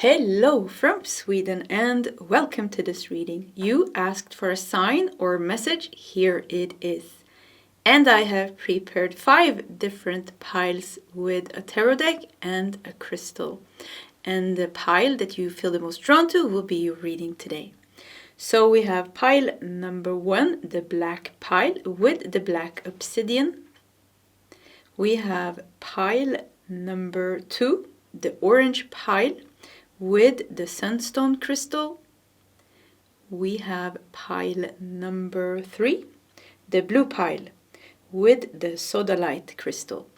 Hello from Sweden and welcome to this reading. You asked for a sign or message, here it is. And I have prepared 5 different piles with a tarot deck and a crystal. And the pile that you feel the most drawn to will be your reading today. So we have pile number 1, the black pile with the black obsidian. We have pile number 2, the orange pile with the sunstone crystal. We have pile number 3, the blue pile with the sodalite crystal.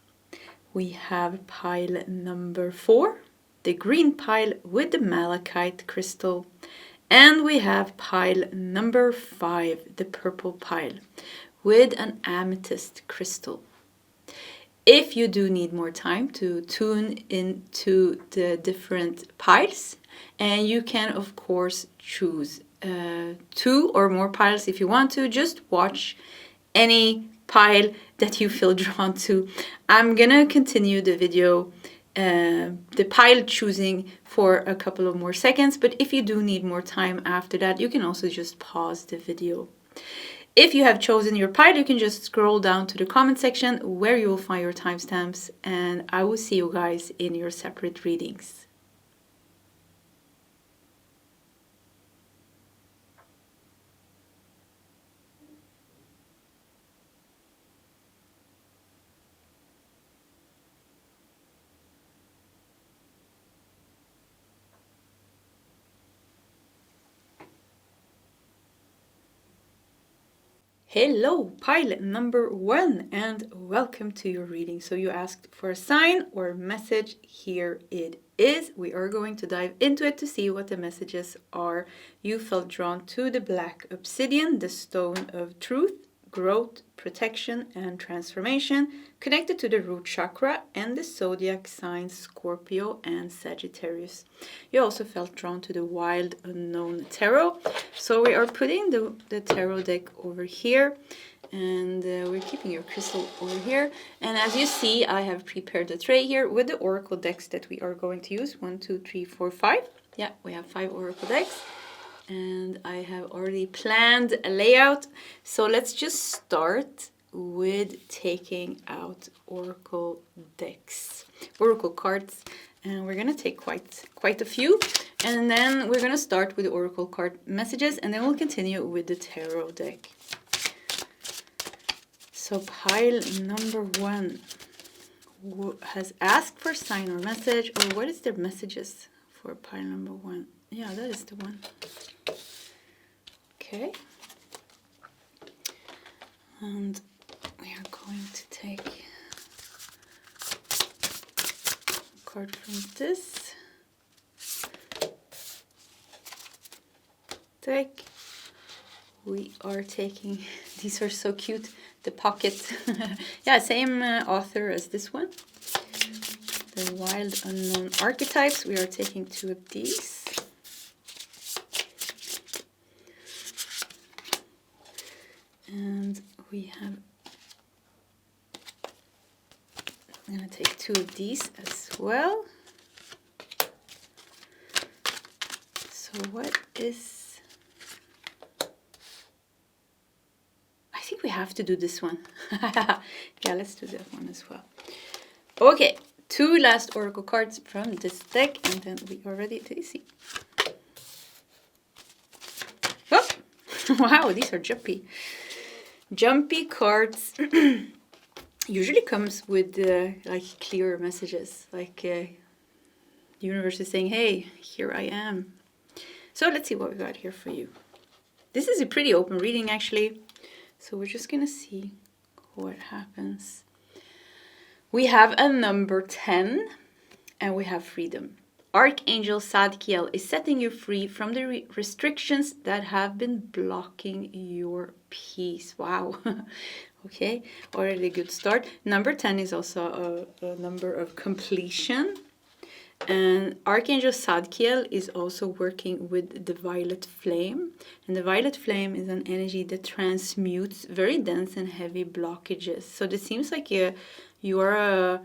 We have pile number 4, the green pile with the malachite crystal. And we have pile number 5, the purple pile with an amethyst crystal. If you do need more time to tune into the different piles, and you can of course choose 2 or more piles if you want to, just watch any pile that you feel drawn to. I'm gonna continue the video, the pile choosing for a couple of more seconds, but if you do need more time after that, you can also just pause the video. If you have chosen your pile, you can just scroll down to the comment section where you will find your timestamps, and I will see you guys in your separate readings. Hello, pile number 1, and welcome to your reading. So you asked for a sign or message, here it is. We are going to dive into it to see what the messages are. You felt drawn to the black obsidian, the stone of truth, growth, protection, and transformation, connected to the root chakra and the zodiac signs Scorpio and Sagittarius. You also felt drawn to the wild unknown tarot. So we are putting the tarot deck over here, and we're keeping your crystal over here. And as you see, I have prepared a tray here with the oracle decks that we are going to use. 1, 2, 3, 4, 5. Yeah, we have 5 oracle decks. And I have already planned a layout. So let's just start with taking out oracle decks, oracle cards, and we're gonna take quite a few, and then we're gonna start with the oracle card messages, and then we'll continue with the tarot deck. So pile number 1 has asked for sign or message, or what is their messages for pile number 1? Yeah, that is the one. Okay, and we are going to take a card from this deck. We are taking, these are so cute, the pocket. Yeah, same author as this one. The Wild Unknown Archetypes. We are taking 2 of these. And we have, I'm going to take 2 of these as well. So what is, I think we have to do this one. Yeah, let's do that one as well. Okay, 2 last oracle cards from this deck, and then we are ready to see. Oh, wow, these are jumpy cards. Usually comes with like clear messages, like the universe is saying, hey, here I am. So let's see what we got here for you. This is a pretty open reading actually, so we're just gonna see what happens. We have a number 10, and we have freedom. Archangel Zadkiel is setting you free from the restrictions that have been blocking your peace. Wow. Okay, already a good start. Number 10 is also a number of completion. And Archangel Zadkiel is also working with the violet flame. And the violet flame is an energy that transmutes very dense and heavy blockages. So this seems like you are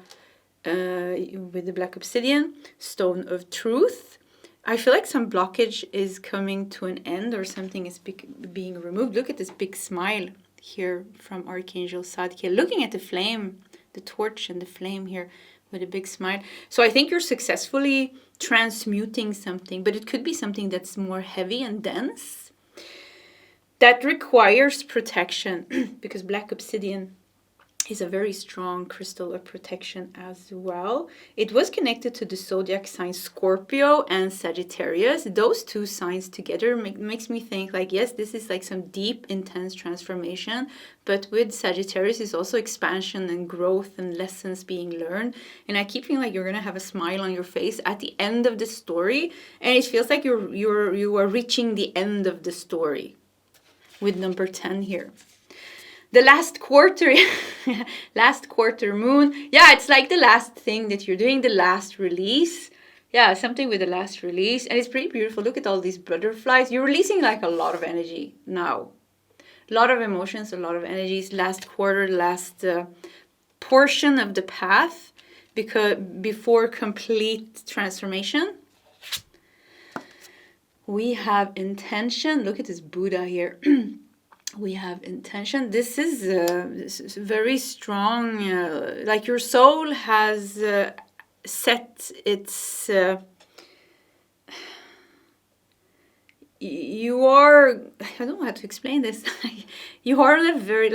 with the black obsidian, stone of truth, I feel like some blockage is coming to an end, or something is being removed. Look at this big smile here from Archangel Zadkiel, looking at the flame, the torch and the flame here with a big smile. So I think you're successfully transmuting something, but it could be something that's more heavy and dense, that requires protection, because black obsidian is a very strong crystal of protection as well. It was connected to the zodiac signs Scorpio and Sagittarius. Those two signs together makes me think like, yes, this is like some deep, intense transformation, but with Sagittarius is also expansion and growth and lessons being learned. And I keep feeling like you're gonna have a smile on your face at the end of the story, and it feels like you are reaching the end of the story with number 10 here. The last quarter, last quarter moon. Yeah, it's like the last thing that you're doing, the last release. Yeah, something with the last release. And it's pretty beautiful. Look at all these butterflies. You're releasing like a lot of energy now. A lot of emotions, a lot of energies. Last quarter, last portion of the path, because before complete transformation. We have intention. Look at this Buddha here. We have intention. This is very strong. Like your soul has set its... you are... I don't know how to explain this. You are in a very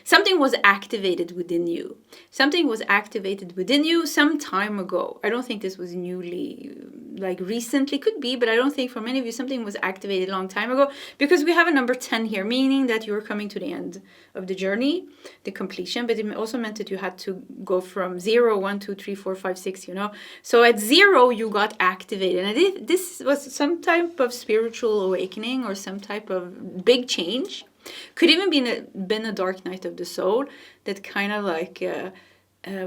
something was activated within you. Something was activated within you some time ago. I don't think this was newly, recently, could be, but I don't think for many of you something was activated a long time ago, because we have a number 10 here, meaning that you're coming to the end of the journey, the completion, but it also meant that you had to go from 0, 1, 2, 3, 4, 5, 6, So at 0, you got activated. And this was some type of spiritual awakening or some type of big change. Could even been a dark night of the soul that kind of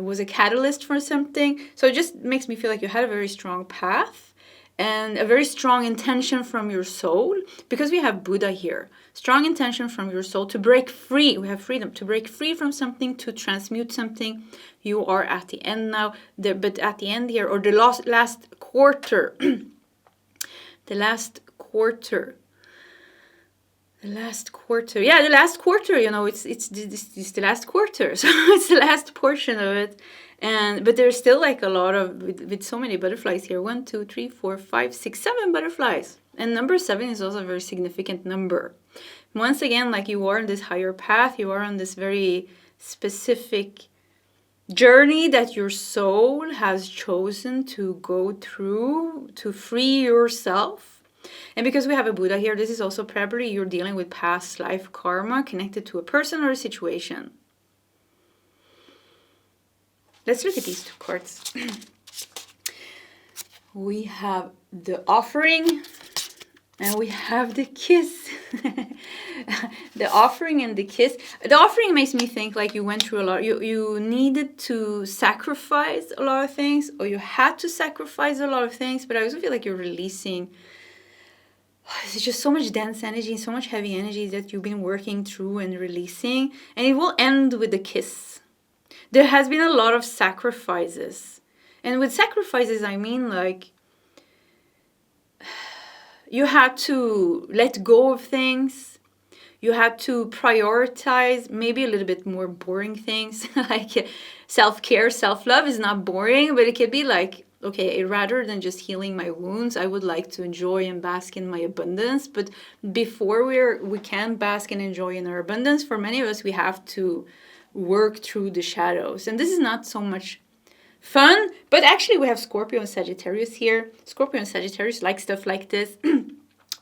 was a catalyst for something. So it just makes me feel like you had a very strong path and a very strong intention from your soul, because we have Buddha here. Strong intention from your soul to break free. We have freedom to break free from something, to transmute something. You are at the end now, but at the end here, or the last quarter, the last quarter. The last quarter, yeah, the last quarter. It's the last quarter, so it's the last portion of it. But there's still a lot of with so many butterflies here. 1, 2, 3, 4, 5, 6, 7 butterflies, and number 7 is also a very significant number. Once again, you are on this higher path. You are on this very specific journey that your soul has chosen to go through to free yourself. And because we have a Buddha here, this is also probably you're dealing with past life karma connected to a person or a situation. Let's look at these two cards. We have the offering and we have the kiss. The offering and the kiss. The offering makes me think like you went through a lot. You needed to sacrifice a lot of things, or you had to sacrifice a lot of things, but I also feel like you're releasing... It's just so much dense energy, so much heavy energy that you've been working through and releasing. And it will end with a kiss. There has been a lot of sacrifices. And with sacrifices, I mean you had to let go of things. You had to prioritize maybe a little bit more boring things. Like self-care, self-love is not boring, but it could be okay, rather than just healing my wounds, I would like to enjoy and bask in my abundance. But before we can bask and enjoy in our abundance, for many of us, we have to work through the shadows. And this is not so much fun, but actually we have Scorpio and Sagittarius here. Scorpio and Sagittarius like stuff like this.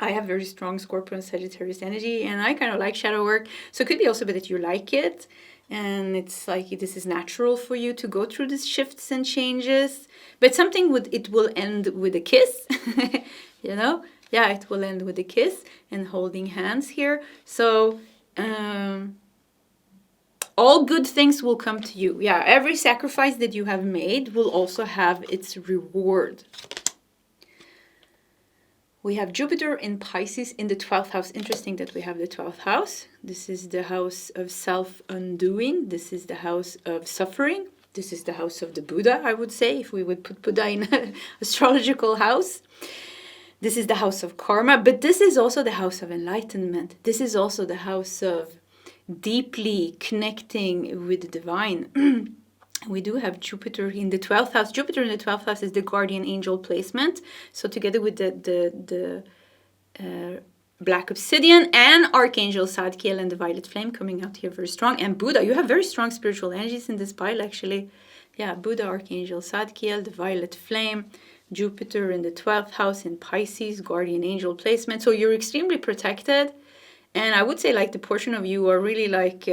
I have very strong Scorpio and Sagittarius energy, and I kind of like shadow work. So it could be also that you like it. And it's this is natural for you to go through these shifts and changes. But it will end with a kiss, Yeah, it will end with a kiss and holding hands here. So all good things will come to you. Yeah, every sacrifice that you have made will also have its reward. We have Jupiter in Pisces in the 12th house. Interesting that we have the 12th house. This is the house of self-undoing. This is the house of suffering. This is the house of the Buddha, I would say, if we would put Buddha in an astrological house. This is the house of karma, but this is also the house of enlightenment. This is also the house of deeply connecting with the divine. We do have Jupiter in the 12th house. Jupiter in the 12th house is the guardian angel placement. So together with the black obsidian and Archangel Zadkiel and the violet flame coming out here very strong. And Buddha, you have very strong spiritual energies in this pile actually. Yeah, Buddha, Archangel Zadkiel, the violet flame, Jupiter in the 12th house in Pisces, guardian angel placement. So you're extremely protected. And I would say like the portion of you are really like,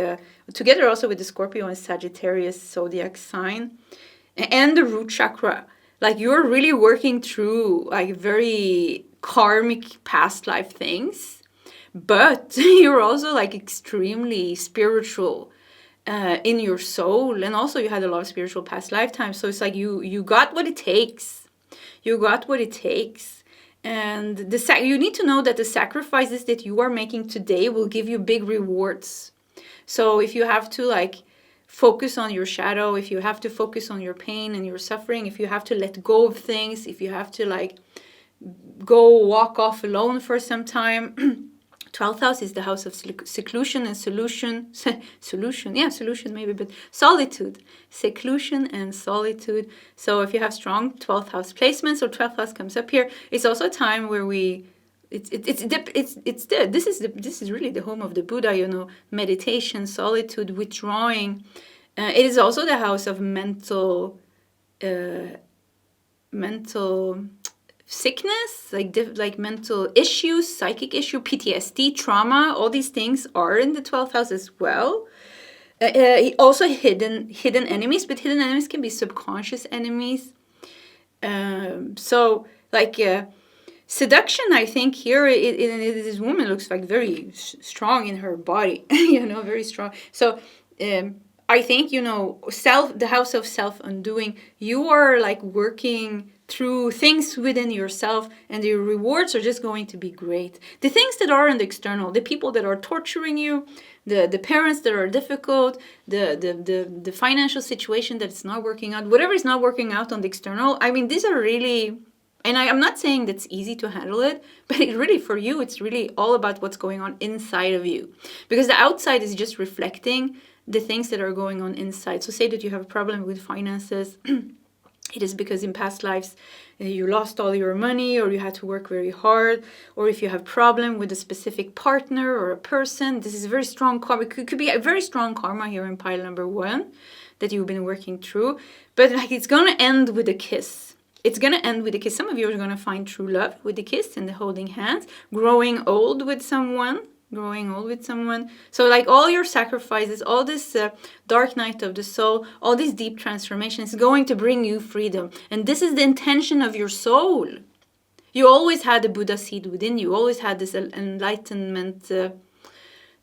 together also with the Scorpio and Sagittarius zodiac sign and the root chakra. Like you're really working through like very karmic past life things. But you're also like extremely spiritual in your soul. And also you had a lot of spiritual past lifetimes. So it's like you got what it takes. You got what it takes. And you need to know that the sacrifices that you are making today will give you big rewards. So if you have to like focus on your shadow, if you have to focus on your pain and your suffering, if you have to let go of things, if you have to like go walk off alone for some time. 12th house is the house of seclusion and solution. Solution maybe, but solitude. Seclusion and solitude. So if you have strong 12th house placements or 12th house comes up here, it's also a time where this is really the home of the Buddha, you know, meditation, solitude, withdrawing. It is also the house of mental sickness, like mental issues, psychic issue, PTSD, trauma. All these things are in the 12th house as well. Also hidden enemies, but hidden enemies can be subconscious enemies. So like seduction, I think here this woman looks like very strong in her body, you know, very strong. So I think, you know, the house of self-undoing, you are like working through things within yourself, and your rewards are just going to be great. The things that are in the external, the people that are torturing you, the parents that are difficult, the financial situation that's not working out, whatever is not working out on the external, I mean, these are really, and I'm not saying that's easy to handle it, but it really, for you, it's really all about what's going on inside of you. Because the outside is just reflecting the things that are going on inside. So say that you have a problem with finances. It is because in past lives you lost all your money, or you had to work very hard, or if you have problem with a specific partner or a person, this is a very strong karma. It could be a very strong karma here in pile number 1 that you've been working through. But like it's going to end with a kiss. It's going to end with a kiss. Some of you are going to find true love with the kiss and the holding hands, growing old with someone. So like all your sacrifices, all this dark night of the soul, all these deep transformations is going to bring you freedom. And this is the intention of your soul. You always had the Buddha seed within you. You always had this enlightenment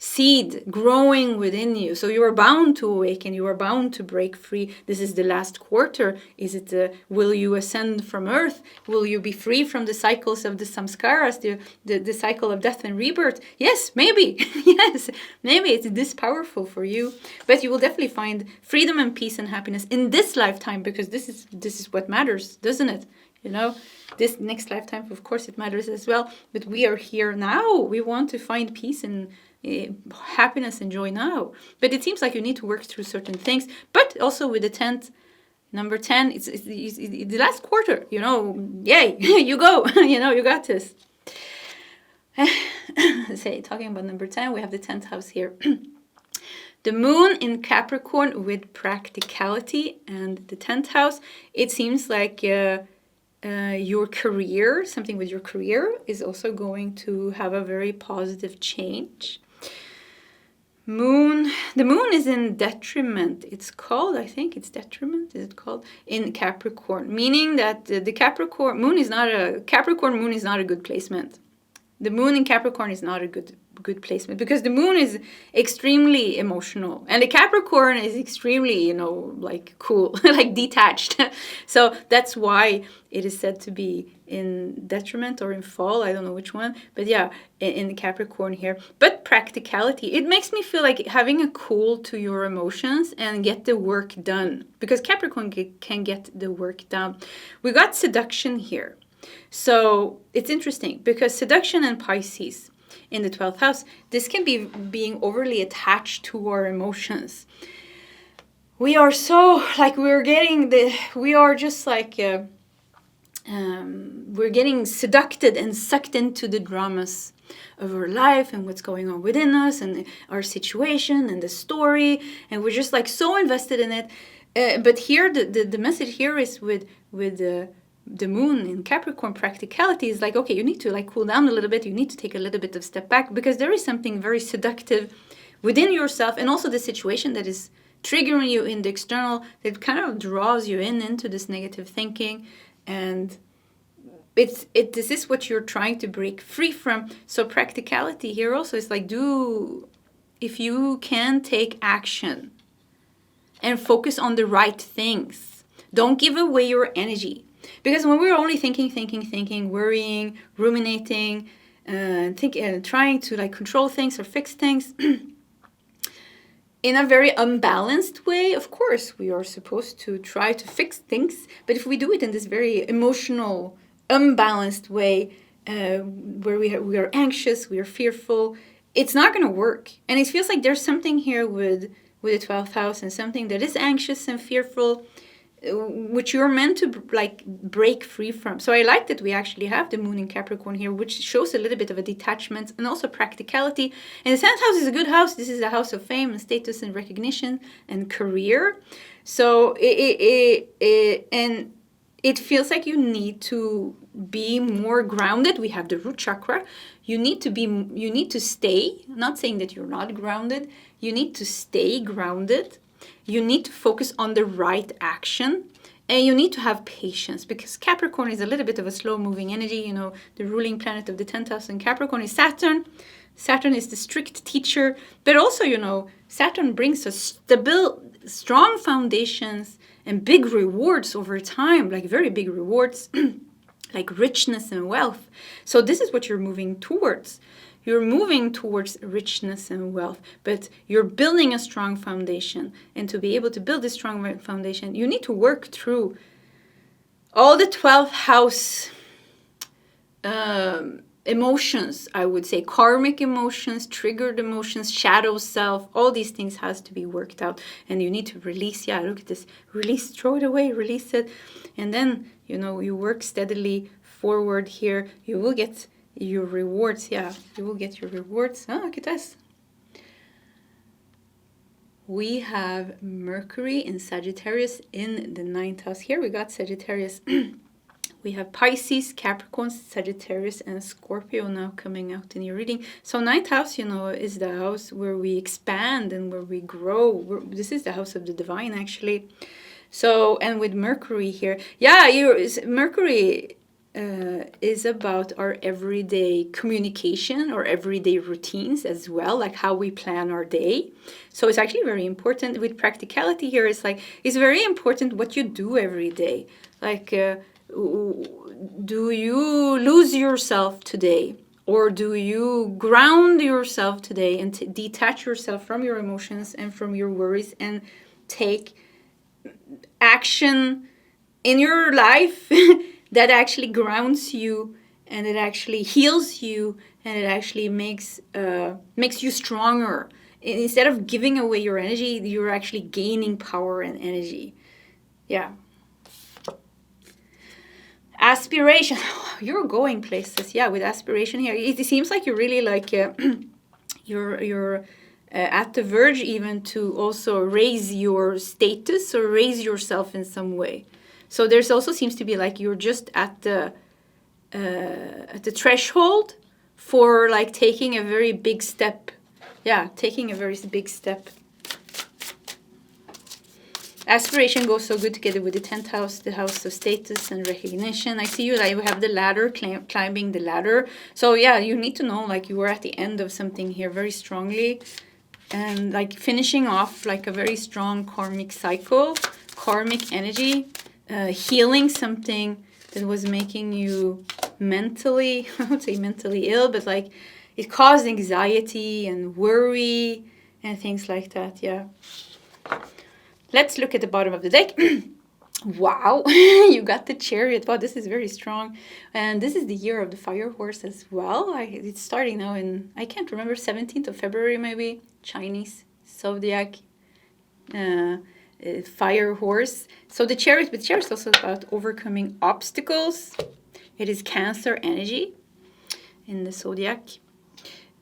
seed growing within you. So you are bound to awaken. You are bound to break free. This is the last quarter. Is it, will you ascend from earth? Will you be free from the cycles of the samskaras, the cycle of death and rebirth? Yes, maybe. Yes, maybe it's this powerful for you. But you will definitely find freedom and peace and happiness in this lifetime, because this is what matters, doesn't it? You know, this next lifetime, of course, it matters as well. But we are here now. We want to find peace and happiness and joy now. But it seems like you need to work through certain things. But also with the 10th, number 10, it's the last quarter, you know, yay, you go, you know, you got this. Talking about number 10, we have the 10th house here. The moon in Capricorn with practicality, and the 10th house, it seems like your career, something with your career is also going to have a very positive change. The moon is in detriment. It's called, I think it's detriment, is it called? In Capricorn, meaning that the Capricorn moon is not a good placement. The moon in Capricorn is not a good placement, because the moon is extremely emotional and the Capricorn is extremely, you know, like cool, like detached. So that's why it is said to be in detriment or in fall. I don't know which one, but yeah, in Capricorn here. But practicality, it makes me feel like having a cool to your emotions and get the work done, because Capricorn can get the work done. We got seduction here. So it's interesting because seduction and Pisces in the 12th house, this can be being overly attached to our emotions. We are so like we're getting seduced and sucked into the dramas of our life and what's going on within us and our situation and the story, and we're just like so invested in it. But here, the message here is with the moon in Capricorn, practicality is like, okay, you need to like cool down a little bit. You need to take a little bit of step back because there is something very seductive within yourself, and also the situation that is triggering you in the external that kind of draws you into this negative thinking, and this is what you're trying to break free from. So practicality here also is like, if you can take action and focus on the right things, don't give away your energy. Because when we're only thinking, worrying, ruminating, trying to like control things or fix things in a very unbalanced way, of course, we are supposed to try to fix things. But if we do it in this very emotional, unbalanced way, where we are anxious, we are fearful, it's not going to work. And it feels like there's something here with the 12th house and something that is anxious and fearful, which you're meant to like break free from. So I like that we actually have the moon in Capricorn here, which shows a little bit of a detachment and also practicality. And the 10th house is a good house. This is a house of fame and status and recognition and career. So it feels like you need to be more grounded. We have the root chakra. You need to stay, not saying that you're not grounded. You need to stay grounded. You need to focus on the right action, and you need to have patience because Capricorn is a little bit of a slow-moving energy. You know, the ruling planet of the 10th house in Capricorn is Saturn. Saturn is the strict teacher, but also, you know, Saturn brings us stable, strong foundations and big rewards over time, like very big rewards, like richness and wealth. So this is what you're moving towards. You're moving towards richness and wealth, but you're building a strong foundation. And to be able to build this strong foundation, you need to work through all the 12th house emotions, I would say, karmic emotions, triggered emotions, shadow self, all these things has to be worked out. And you need to release, look at this, release, throw it away, release it. And then, you know, you work steadily forward here. You will get your rewards. You will get your rewards. Oh, look at this. We have Mercury in Sagittarius in the 9th house. Here we got Sagittarius. We have Pisces, Capricorn, Sagittarius, and Scorpio now coming out in your reading. So 9th house, you know, is the house where we expand and where we grow. This is the house of the divine, actually. So, and with Mercury here, Mercury is about our everyday communication or everyday routines as well, like how we plan our day. So it's actually very important. With practicality here, it's very important what you do every day. Like, do you lose yourself today? Or do you ground yourself today and detach yourself from your emotions and from your worries and take action in your life that actually grounds you and it actually heals you and it actually makes you stronger. Instead of giving away your energy, you're actually gaining power and energy. Yeah. Aspiration. You're going places. Yeah, with aspiration here. It seems like you're really like you're at the verge even to also raise your status or raise yourself in some way. So there's also seems to be like you're just at the threshold for like taking a very big step. Yeah, taking a very big step. Aspiration goes so good together with the 10th house, the house of status and recognition. I see you like you have the ladder, climbing the ladder. So yeah, you need to know like you are at the end of something here very strongly. And like finishing off like a very strong karmic cycle, karmic energy, healing something that was making you mentally, I would say mentally ill, but like it caused anxiety and worry and things like that, yeah. Let's look at the bottom of the deck. Wow, you got the Chariot. Wow, this is very strong. And this is the year of the fire horse as well. It's starting now in, I can't remember, 17th of February maybe, Chinese zodiac fire horse. So the Chariot, but Chariot is also about overcoming obstacles. It is Cancer energy in the zodiac.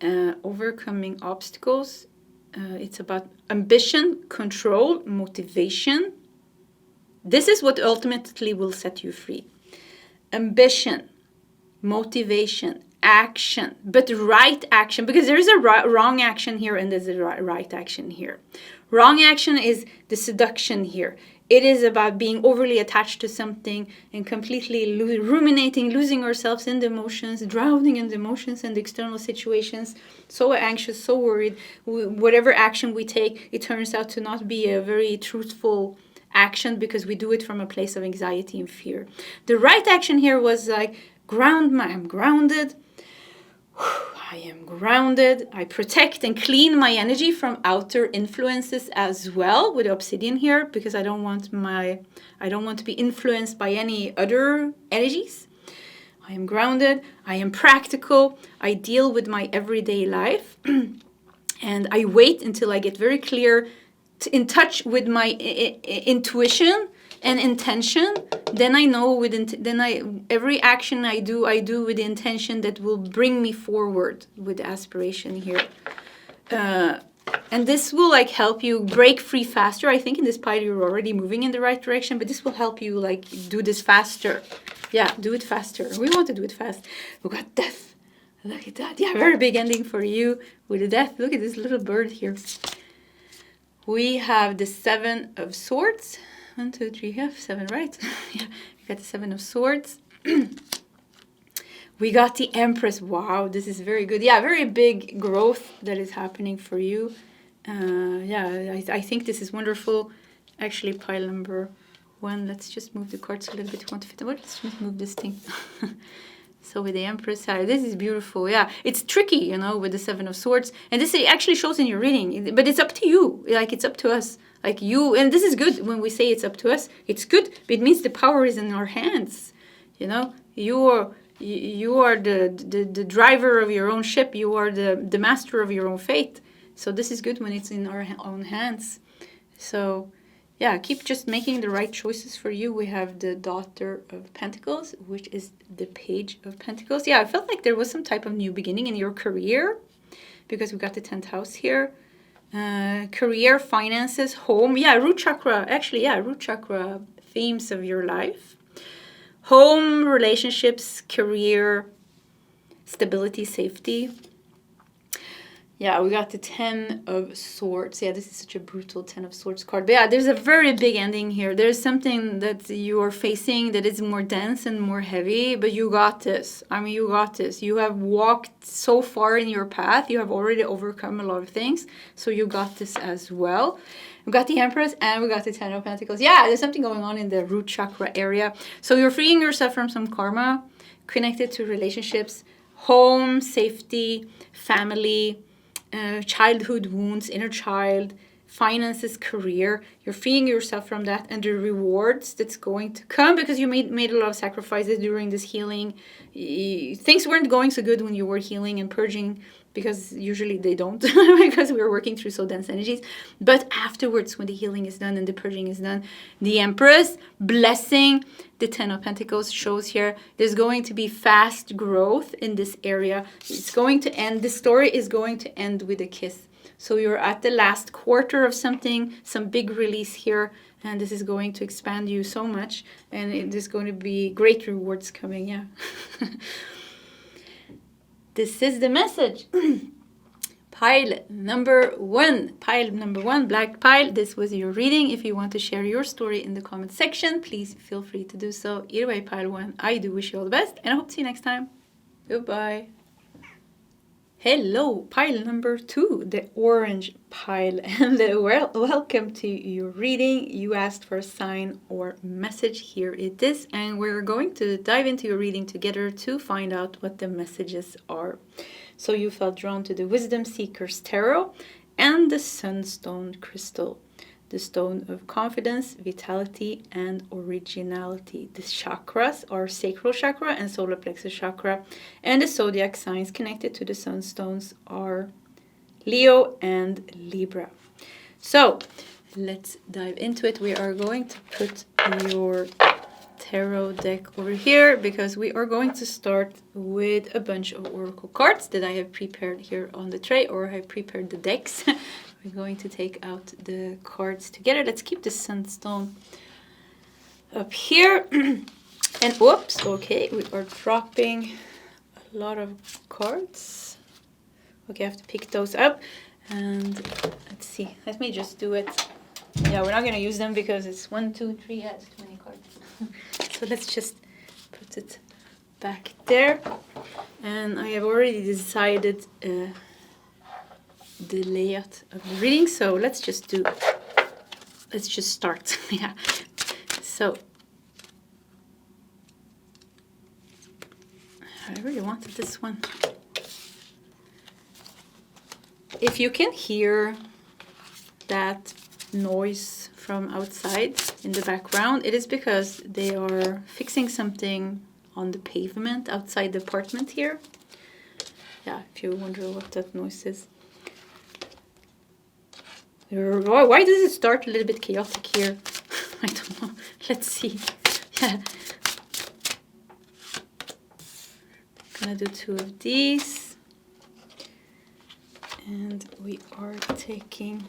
Overcoming obstacles. It's about ambition, control, motivation. This is what ultimately will set you free. Ambition, motivation, action, but right action, because there's a wrong action here and there's a right action here. Wrong action is the seduction here. It is about being overly attached to something and completely ruminating, losing ourselves in the emotions, drowning in the emotions and the external situations, so anxious, so worried. Whatever action we take, it turns out to not be a very truthful action because we do it from a place of anxiety and fear. The right action here was like, I'm grounded. I am grounded. I protect and clean my energy from outer influences as well with the obsidian here, because I don't want to be influenced by any other energies. I am grounded. I am practical. I deal with my everyday life. And I wait until I get very clear, in touch with my intuition and intention. Then I know every action I do with the intention that will bring me forward with aspiration here. And this will like help you break free faster. I think in this pile you're already moving in the right direction, but this will help you like do this faster. Yeah, do it faster. We want to do it fast. We got death. Look at that. Yeah, very big ending for you with the death. Look at this little bird here. We have the 7 of Swords. 1, 2, 3, yeah, 7, right? Yeah, we got the 7 of Swords. We got the Empress. Wow, this is very good. Yeah, very big growth that is happening for you. I think this is wonderful. Actually, pile number 1. Let's just move the cards a little bit. Want to fit them? Let's just move this thing. So with the Empress, this is beautiful. Yeah, it's tricky, with the 7 of Swords. And this actually shows in your reading. But it's up to you. Like, it's up to us. Like you, and this is good when we say it's up to us. It's good, but it means the power is in our hands. You are the driver of your own ship. You are the master of your own fate. So this is good when it's in our own hands. So yeah, keep just making the right choices for you. We have the Daughter of Pentacles, which is the Page of Pentacles. Yeah, I felt like there was some type of new beginning in your career because we got the 10th house here. Career, finances, home. Yeah, root chakra. Actually, yeah, root chakra themes of your life. Home, relationships, career, stability, safety. Yeah, we got the 10 of Swords. Yeah, this is such a brutal 10 of Swords card. But yeah, there's a very big ending here. There's something that you are facing that is more dense and more heavy, but you got this. I mean, you got this. You have walked so far in your path. You have already overcome a lot of things. So you got this as well. We got the Empress and we got the 10 of Pentacles. Yeah, there's something going on in the root chakra area. So you're freeing yourself from some karma connected to relationships, home, safety, family, childhood wounds, inner child, finances, career. You're freeing yourself from that and the rewards that's going to come because you made a lot of sacrifices during this healing. Things weren't going so good when you were healing and purging, because usually they don't because we're working through so dense energies. But afterwards, when the healing is done and the purging is done, the Empress, blessing, the 10 of Pentacles shows here, there's going to be fast growth in this area. It's going to end, the story is going to end with a kiss. So you're at the last quarter of something, some big release here, and this is going to expand you so much, and it is going to be great rewards coming, yeah. This is the message. Pile number 1, black pile. This was your reading. If you want to share your story in the comment section, please feel free to do so. Either way, pile 1, I do wish you all the best, and I hope to see you next time. Goodbye. Hello, pile number 2, the orange pile, and welcome to your reading. You asked for a sign or message. Here it is, and we're going to dive into your reading together to find out what the messages are. So you felt drawn to the Wisdom Seekers Tarot and the Sunstone Crystal. the stone of confidence, vitality, and originality. The chakras are sacral chakra and solar plexus chakra, and the zodiac signs connected to the sunstones are Leo and Libra. So let's dive into it. We are going to put your tarot deck over here because we are going to start with a bunch of oracle cards that I have prepared here on the tray, or I have prepared the decks. We're going to take out the cards together. Let's keep the sunstone up here. And whoops, okay, we are dropping a lot of cards. Okay, I have to pick those up. And let's see, let me just do it. Yeah, we're not going to use them because it's 1, 2, 3, yeah, it's too many cards. So let's just put it back there. And I have already decided the layout of the reading, so let's just start. Yeah, so I really wanted this one. If you can hear that noise from outside in the background, it is because they are fixing something on the pavement outside the apartment here. Yeah, if you wonder what that noise is. Why does it start a little bit chaotic here? I don't know. Let's see. Yeah. I'm gonna do 2 of these. And we are taking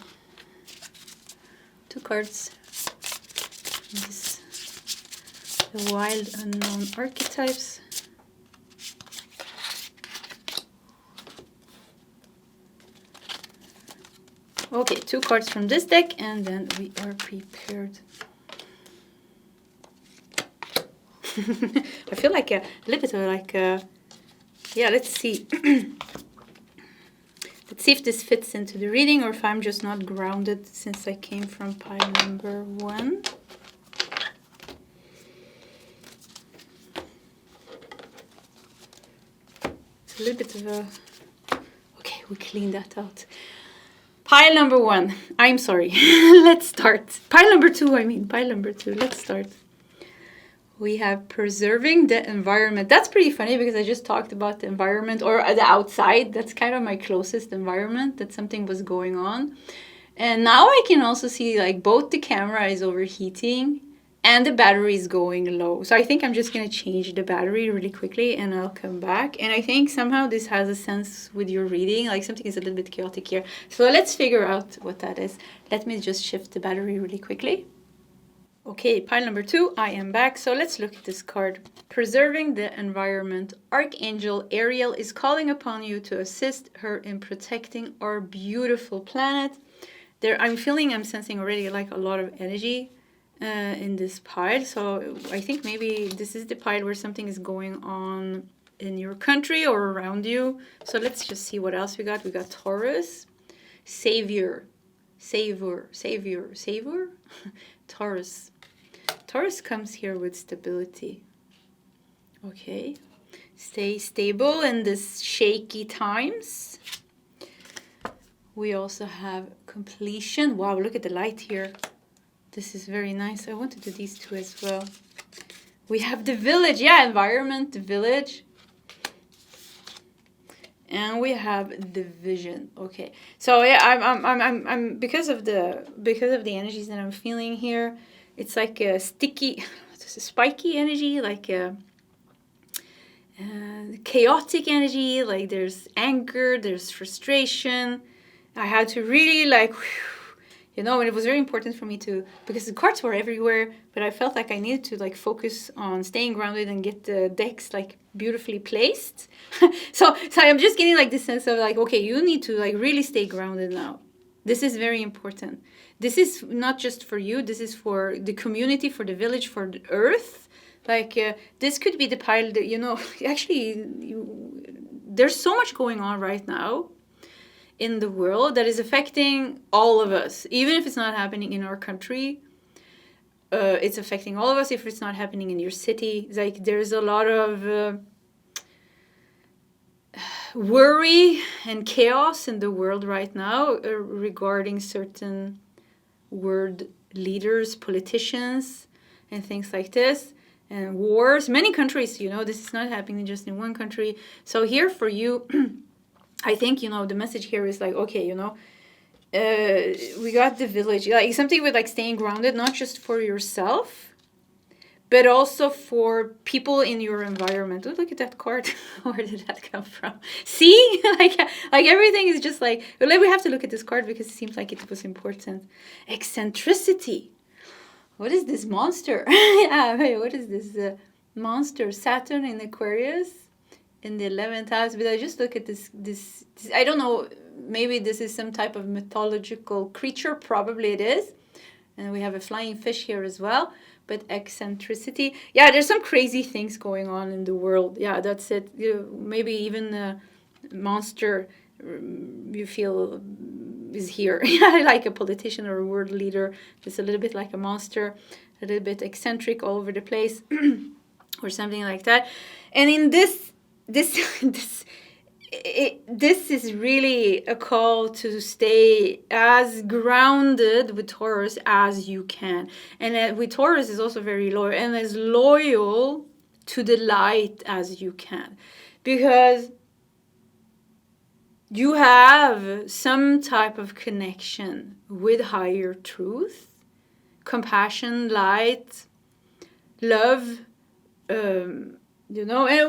2 cards. This, the wild unknown archetypes. Okay, 2 cards from this deck, and then we are prepared. I feel like a little bit of like a, yeah, let's see. Let's see if this fits into the reading or if I'm just not grounded since I came from pile number 1. It's a little bit of a, okay, we clean that out. Pile number 1. I'm sorry. Let's start. Pile number 2, Pile number 2. Let's start. We have preserving the environment. That's pretty funny because I just talked about the environment or the outside. That's kind of my closest environment, that something was going on. And now I can also see like both the camera is overheating and the battery is going low. So I think I'm just going to change the battery really quickly and I'll come back. And I think somehow this has a sense with your reading, like something is a little bit chaotic here. So let's figure out what that is. Let me just shift the battery really quickly. Okay, pile number 2, I am back. So let's look at this card. Preserving the environment. Archangel Ariel is calling upon you to assist her in protecting our beautiful planet. I'm sensing already like a lot of energy in this pile. So I think maybe this is the pile where something is going on in your country or around you. So let's just see what else we got. We got Taurus, Savior, Taurus. Taurus comes here with stability. Okay. Stay stable in this shaky times. We also have completion. Wow, look at the light here. This is very nice. I want to do these 2 as well. We have the village. Yeah, environment, the village. And we have the vision. Okay. So yeah, I'm because of the energies that I'm feeling here. It's like a sticky, spiky energy, like a chaotic energy. Like there's anger, there's frustration. I had to really like, and it was very important for me to, because the cards were everywhere, but I felt like I needed to like focus on staying grounded and get the decks like beautifully placed. so I'm just getting like this sense of like, okay, you need to like really stay grounded now. This is very important. This is not just for you. This is for the community, for the village, for the earth. Like this could be the pile that, actually there's so much going on right now in the world that is affecting all of us. Even if it's not happening in our country, it's affecting all of us. If it's not happening in your city, like there's a lot of worry and chaos in the world right now regarding certain world leaders, politicians, and things like this. And wars, many countries, this is not happening just in one country. So here for you, I think, the message here is like, okay, we got the village, like something with like staying grounded, not just for yourself, but also for people in your environment. Oh, look at that card. Where did that come from? See? like everything is just like, we have to look at this card because it seems like it was important. Eccentricity. What is this monster? What is this monster? Saturn in Aquarius in the 11th house. But I just look at this, I don't know, maybe this is some type of mythological creature. Probably it is. And we have a flying fish here as well. But eccentricity. Yeah, there's some crazy things going on in the world. Yeah, that's it. Maybe even a monster you feel is here. Yeah, like a politician or a world leader. Just a little bit like a monster. A little bit eccentric all over the place. Or something like that. And in this is really a call to stay as grounded with Taurus as you can. And with Taurus is also very loyal and as loyal to the light as you can. Because you have some type of connection with higher truth, compassion, light, love, and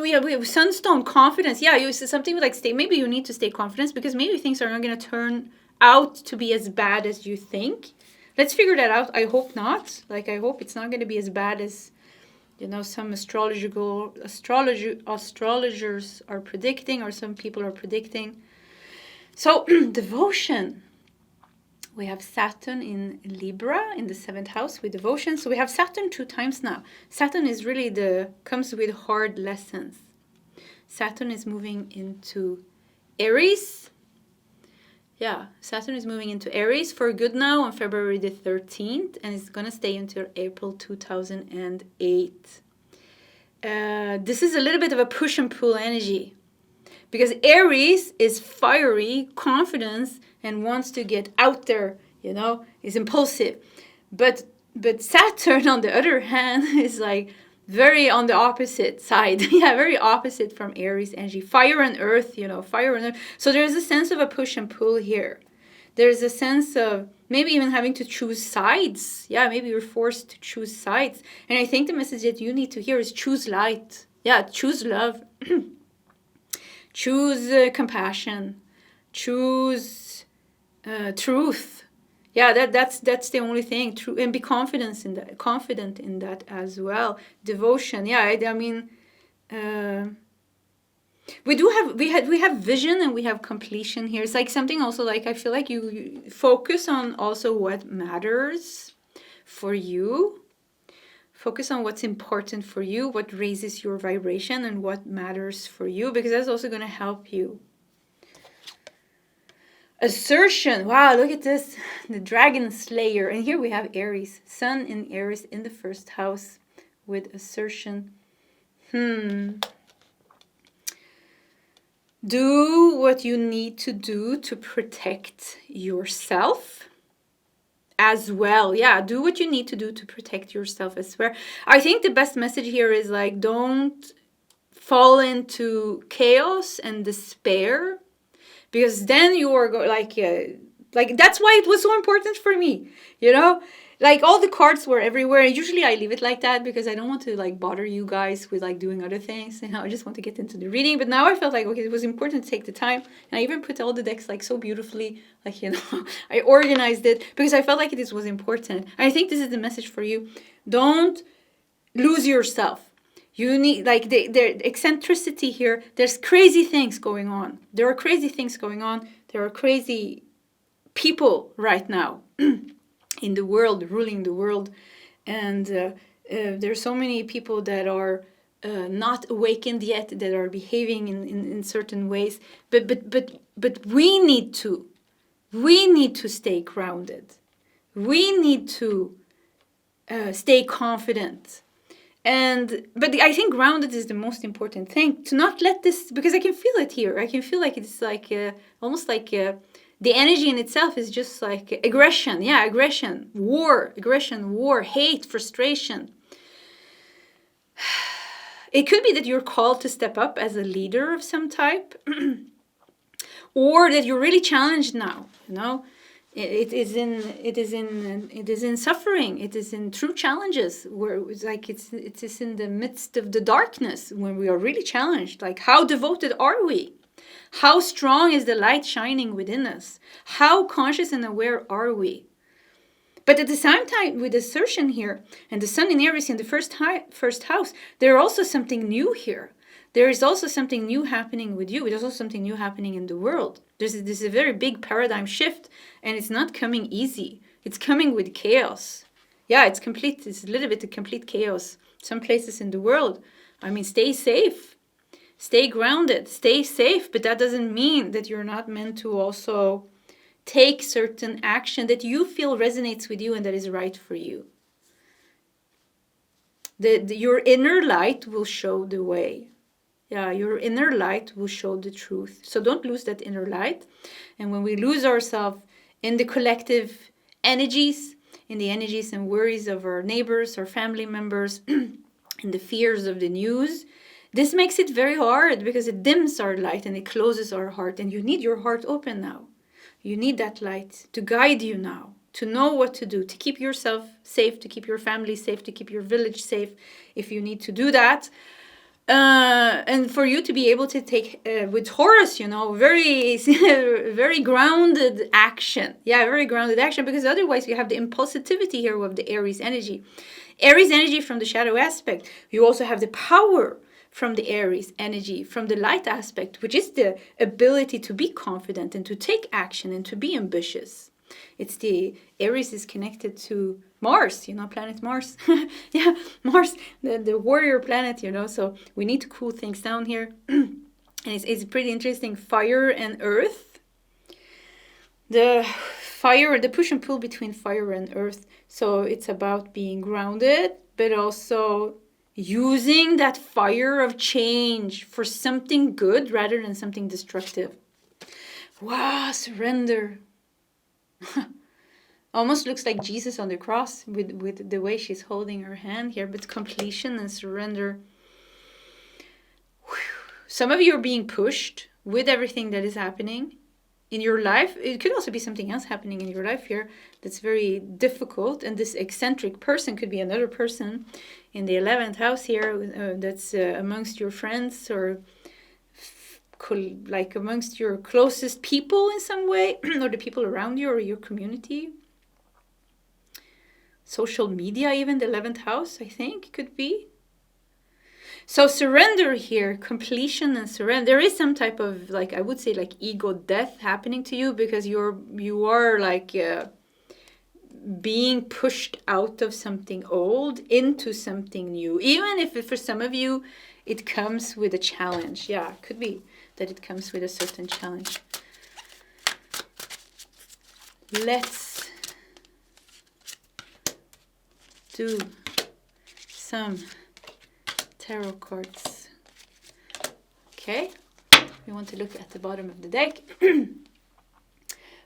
we have sunstone, confidence. Yeah, you said something like maybe you need to stay confident because maybe things are not going to turn out to be as bad as you think. Let's figure that out. I hope not. I hope it's not going to be as bad as, some astrologers are predicting or some people are predicting. So, devotion. We have Saturn in Libra in the 7th house with devotion. So we have Saturn 2 times now. Saturn is really comes with hard lessons. Saturn is moving into Aries. Yeah, Saturn is moving into Aries for good now on February the 13th. And it's going to stay until April 2008. This is a little bit of a push and pull energy. Because Aries is fiery, confidence, and wants to get out there, is impulsive. But Saturn, on the other hand, is like very on the opposite side. Yeah, very opposite from Aries energy. Fire and earth, fire and earth. So there's a sense of a push and pull here. There's a sense of maybe even having to choose sides. Yeah, maybe you're forced to choose sides. And I think the message that you need to hear is choose light. Yeah, choose love. Choose compassion. Choose truth. Yeah, that's the only thing. True, and be confident in that as well. Devotion. Yeah, I mean, we have vision and we have completion here. It's like something also like I feel like you focus on also what matters for you. Focus on what's important for you, what raises your vibration, and what matters for you, because that's also going to help you. Assertion. Wow, look at this. The Dragon Slayer. And here we have Aries. Sun in Aries in the 1st house with assertion. Do what you need to do to protect yourself. As well. Yeah, do what you need to do to protect yourself as well. I think the best message here is like, don't fall into chaos and despair, because then you are like that's why it was so important for me, like all the cards were everywhere. Usually I leave it like that because I don't want to like bother you guys with like doing other things. I just want to get into the reading. But now I felt like, okay, it was important to take the time. And I even put all the decks like so beautifully, like, I organized it because I felt like this was important. And I think this is the message for you. Don't lose yourself. You need, like, the eccentricity here. There's crazy things going on. There are crazy things going on. There are crazy people right now. In the world, ruling the world, and there's so many people that are not awakened yet, that are behaving in certain ways. But we need to stay grounded. We need to stay confident. But I think grounded is the most important thing. To not let this, because I can feel it here. I can feel like it's like almost like the energy in itself is just like aggression. Yeah, aggression, war, hate, frustration. It could be that you're called to step up as a leader of some type, or that you're really challenged now. You know, it is in suffering. It is in true challenges where it's like it is in the midst of the darkness when we are really challenged. Like, how devoted are we? How strong is the light shining within us? How conscious and aware are we? But at the same time, with assertion here, and the sun in Aries in the first house, there is also something new here. There is also something new happening with you. There's also something new happening in the world. This is a very big paradigm shift, and it's not coming easy. It's coming with chaos. Yeah, it's complete. It's a little bit of complete chaos. Some places in the world. I mean, stay safe. Stay grounded. Stay safe. But that doesn't mean that you're not meant to also take certain action that you feel resonates with you and that is right for you. Your inner light will show the way. Yeah, your inner light will show the truth. So don't lose that inner light. And when we lose ourselves in the collective energies, in the energies and worries of our neighbors, our family members, in the fears of the news, this makes it very hard because it dims our light and it closes our heart. And you need your heart open now. You need that light to guide you now, to know what to do, to keep yourself safe, to keep your family safe, to keep your village safe, if you need to do that. And for you to be able to take, with Taurus, you know, very, very grounded action. Yeah, very grounded action, because otherwise you have the impulsivity here with the Aries energy. Aries energy from the shadow aspect. You also have the power from the Aries energy, from the light aspect, which is the ability to be confident and to take action and to be ambitious. It's the Aries is connected to Mars, you know, planet Mars. Yeah, Mars, the warrior planet, you know, so we need to cool things down here. And it's pretty interesting. Fire and earth. The fire, the push and pull between fire and earth. So it's about being grounded, but also using that fire of change for something good rather than something destructive. Wow, surrender. Almost looks like Jesus on the cross with the way she's holding her hand here, but completion and surrender. Some of you are being pushed with everything that is happening in your life. It could also be something else happening in your life here that's very difficult, and this eccentric person could be another person in the 11th house here that's amongst your friends or like amongst your closest people in some way, or the people around you or your community. Social media, even the 11th house, I think could be. So surrender here, completion and surrender. There is some type of, like, I would say, like ego death happening to you, because you are like being pushed out of something old into something new. Even if for some of you it comes with a challenge. Yeah, it could be that it comes with a certain challenge. Let's do some tarot cards. Okay, we want to look at the bottom of the deck.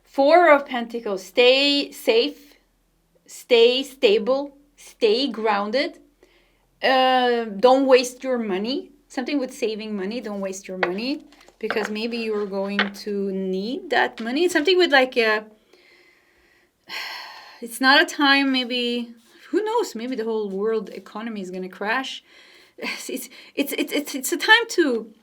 Four of Pentacles. Stay safe, stay stable, stay grounded. Don't waste your money. Something with saving money. Don't waste your money, because maybe you're going to need that money. Something with like it's not a time, maybe, who knows, maybe the whole world economy is going to crash. It's a time to,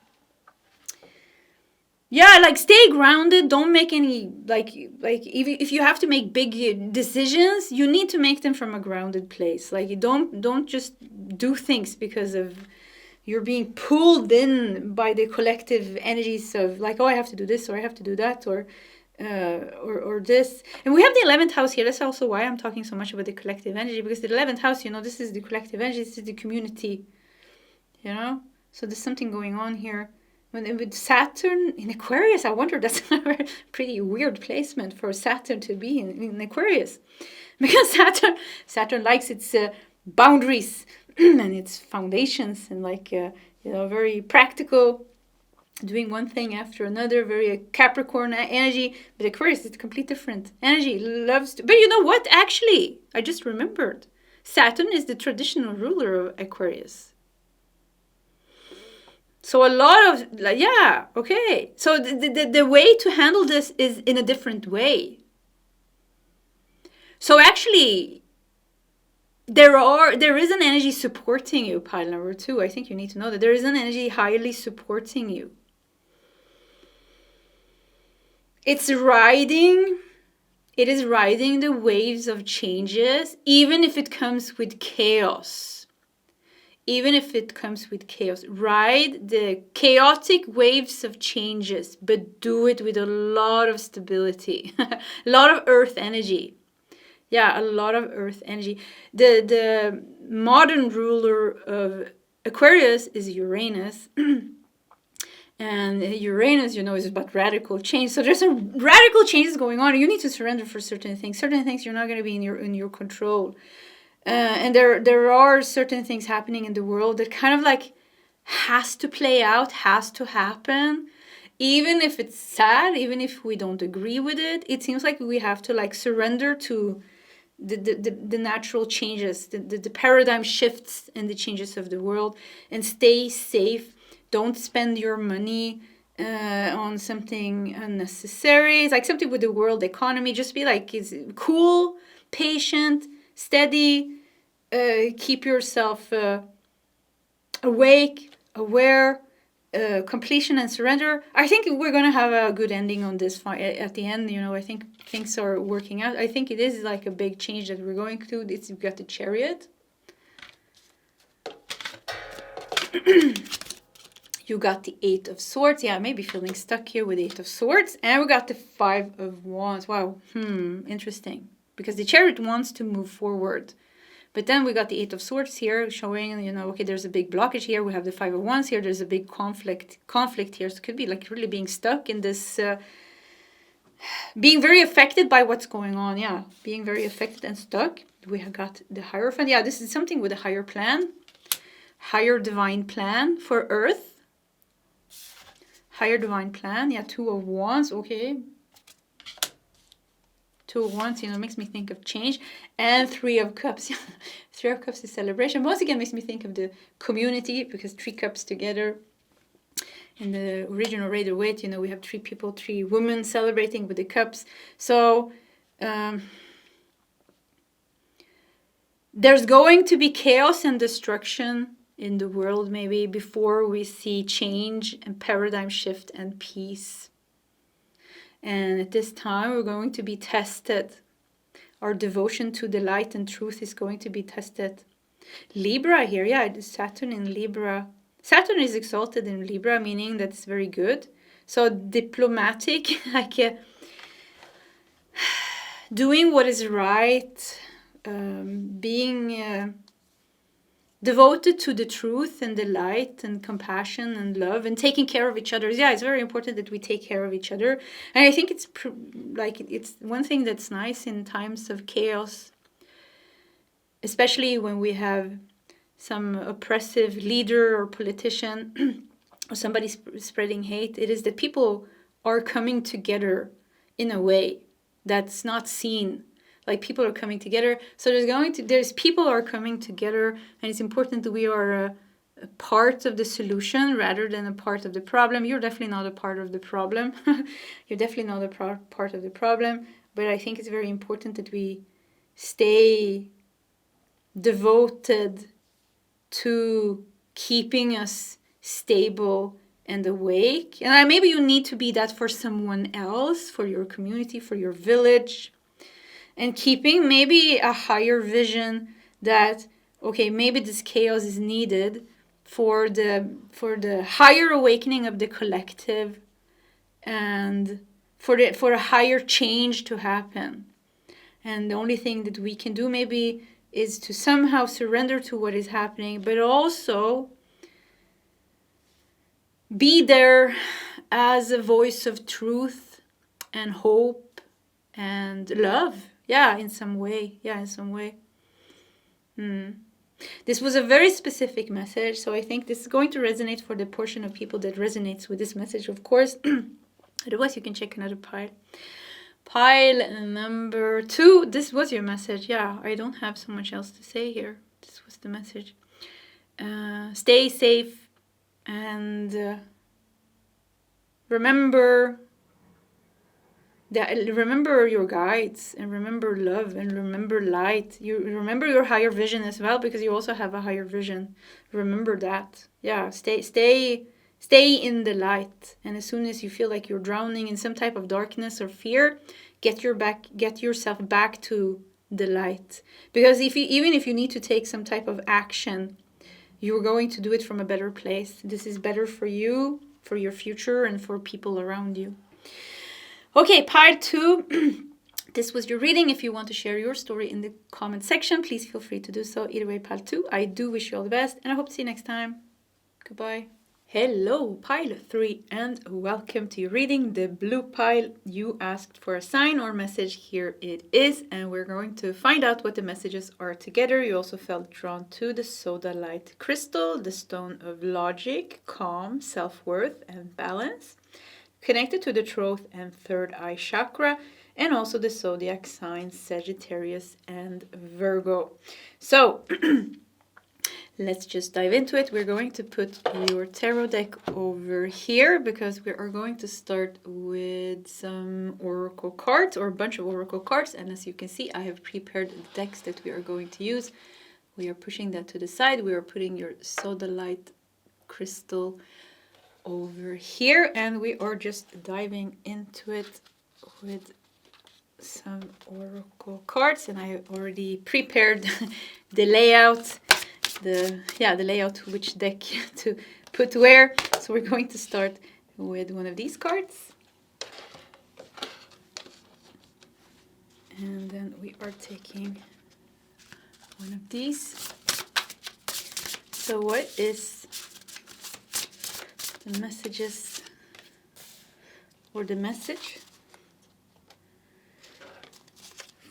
yeah, like stay grounded. Don't make any, like if you have to make big decisions, you need to make them from a grounded place. Like, you don't just do things because of you're being pulled in by the collective energies of like, oh, I have to do this, or I have to do that, or this. And we have the 11th house here. That's also why I'm talking so much about the collective energy, because the 11th house, you know, this is the collective energy, this is the community, you know. So there's something going on here. With Saturn in Aquarius, I wonder, that's a pretty weird placement for Saturn to be in Aquarius, because Saturn likes its boundaries and its foundations, and like you know, very practical. doing one thing after another, very Capricorn energy. But Aquarius is complete different energy, loves to, but you know what, actually I just remembered, Saturn is the traditional ruler of Aquarius. So a lot of, yeah, okay, so the way to handle this is in a different way. So actually there is an energy supporting you, pile number 2. I think you need to know that there is an energy highly supporting you. It is riding the waves of changes, even if it comes with chaos. Ride the chaotic waves of changes, but do it with a lot of stability, a lot of earth energy. Yeah, a lot of earth energy. The modern ruler of Aquarius is Uranus. And Uranus, is about radical change. So there's some radical changes going on. You need to surrender for certain things. Certain things you're not going to be in your control. And there are certain things happening in the world that kind of like has to play out, has to happen. Even if it's sad, even if we don't agree with it, it seems like we have to like surrender to the natural changes, the paradigm shifts and the changes of the world, and stay safe. Don't spend your money on something unnecessary. It's like something with the world economy. Just be like, it's cool, patient, steady. Keep yourself awake, aware, completion and surrender. I think we're going to have a good ending on this at the end. I think things are working out. I think it is like a big change that we're going through. We've got the Chariot. You got the 8 of Swords. Yeah, maybe feeling stuck here with 8 of Swords. And we got the 5 of Wands. Wow. Interesting. Because the Chariot wants to move forward. But then we got the 8 of Swords here showing, okay, there's a big blockage here. We have the 5 of Wands here. There's a big conflict here. So it could be like really being stuck in this, being very affected by what's going on. Yeah, being very affected and stuck. We have got the Hierophant. Yeah, this is something with a higher plan. Higher divine plan for Earth. Higher divine plan. Yeah, 2 of Wands. Okay. 2 of Wands, makes me think of change. And 3 of Cups. 3 of Cups is celebration. Once again, makes me think of the community, because 3 cups together. In the original Rider-Waite, we have 3 people, 3 women celebrating with the cups. So there's going to be chaos and destruction in the world, maybe, before we see change and paradigm shift and peace. And at this time, we're going to be tested. Our devotion to the light and truth is going to be tested. Libra here, yeah, Saturn in Libra. Saturn is exalted in Libra, meaning that's very good. So diplomatic, like doing what is right, being devoted to the truth and the light and compassion and love and taking care of each other. Yeah, it's very important that we take care of each other. And I think it's one thing that's nice in times of chaos, especially when we have some oppressive leader or politician or somebody spreading hate. It is that people are coming together in a way that's not seen. Like people are coming together. So there's people are coming together, and it's important that we are a part of the solution rather than a part of the problem. You're definitely not a part of the problem. You're definitely not a part of the problem. But I think it's very important that we stay devoted to keeping us stable and awake. And maybe you need to be that for someone else, for your community, for your village. And keeping maybe a higher vision that, okay, maybe this chaos is needed for the higher awakening of the collective and for a higher change to happen. And the only thing that we can do maybe is to somehow surrender to what is happening, but also be there as a voice of truth and hope and love. Yeah, in some way. This was a very specific message, so I think this is going to resonate for the portion of people that resonates with this message, of course. Otherwise, you can check another pile. Pile number 2. This was your message. Yeah, I don't have so much else to say here. This was the message. Stay safe and remember your guides, and remember love, and remember light. You remember your higher vision as well, because you also have a higher vision. Remember that. Yeah, stay in the light. And as soon as you feel like you're drowning in some type of darkness or fear, get yourself back to the light. Because even if you need to take some type of action, you're going to do it from a better place. This is better for you, for your future, and for people around you. Okay, pile 2. This was your reading. If you want to share your story in the comment section, please feel free to do so. Either way, pile 2, I do wish you all the best, and I hope to see you next time. Goodbye. Hello, pile 3, and welcome to your reading, the blue pile. You asked for a sign or message. Here it is, and we're going to find out what the messages are together. You also felt drawn to the sodalite crystal, the stone of logic, calm, self-worth, and balance, connected to the throat and third eye chakra, and also the zodiac signs Sagittarius and Virgo. So let's just dive into it. We're going to put your tarot deck over here because we are going to start with some oracle cards, or a bunch of oracle cards. And as you can see, I have prepared the decks that we are going to use. We are pushing that to the side. We are putting your sodalite crystal over here, and we are just diving into it with some oracle cards. And I already prepared the layout, the layout, which deck to put where. So we're going to start with one of these cards, and then we are taking one of these. So what is the messages, or the message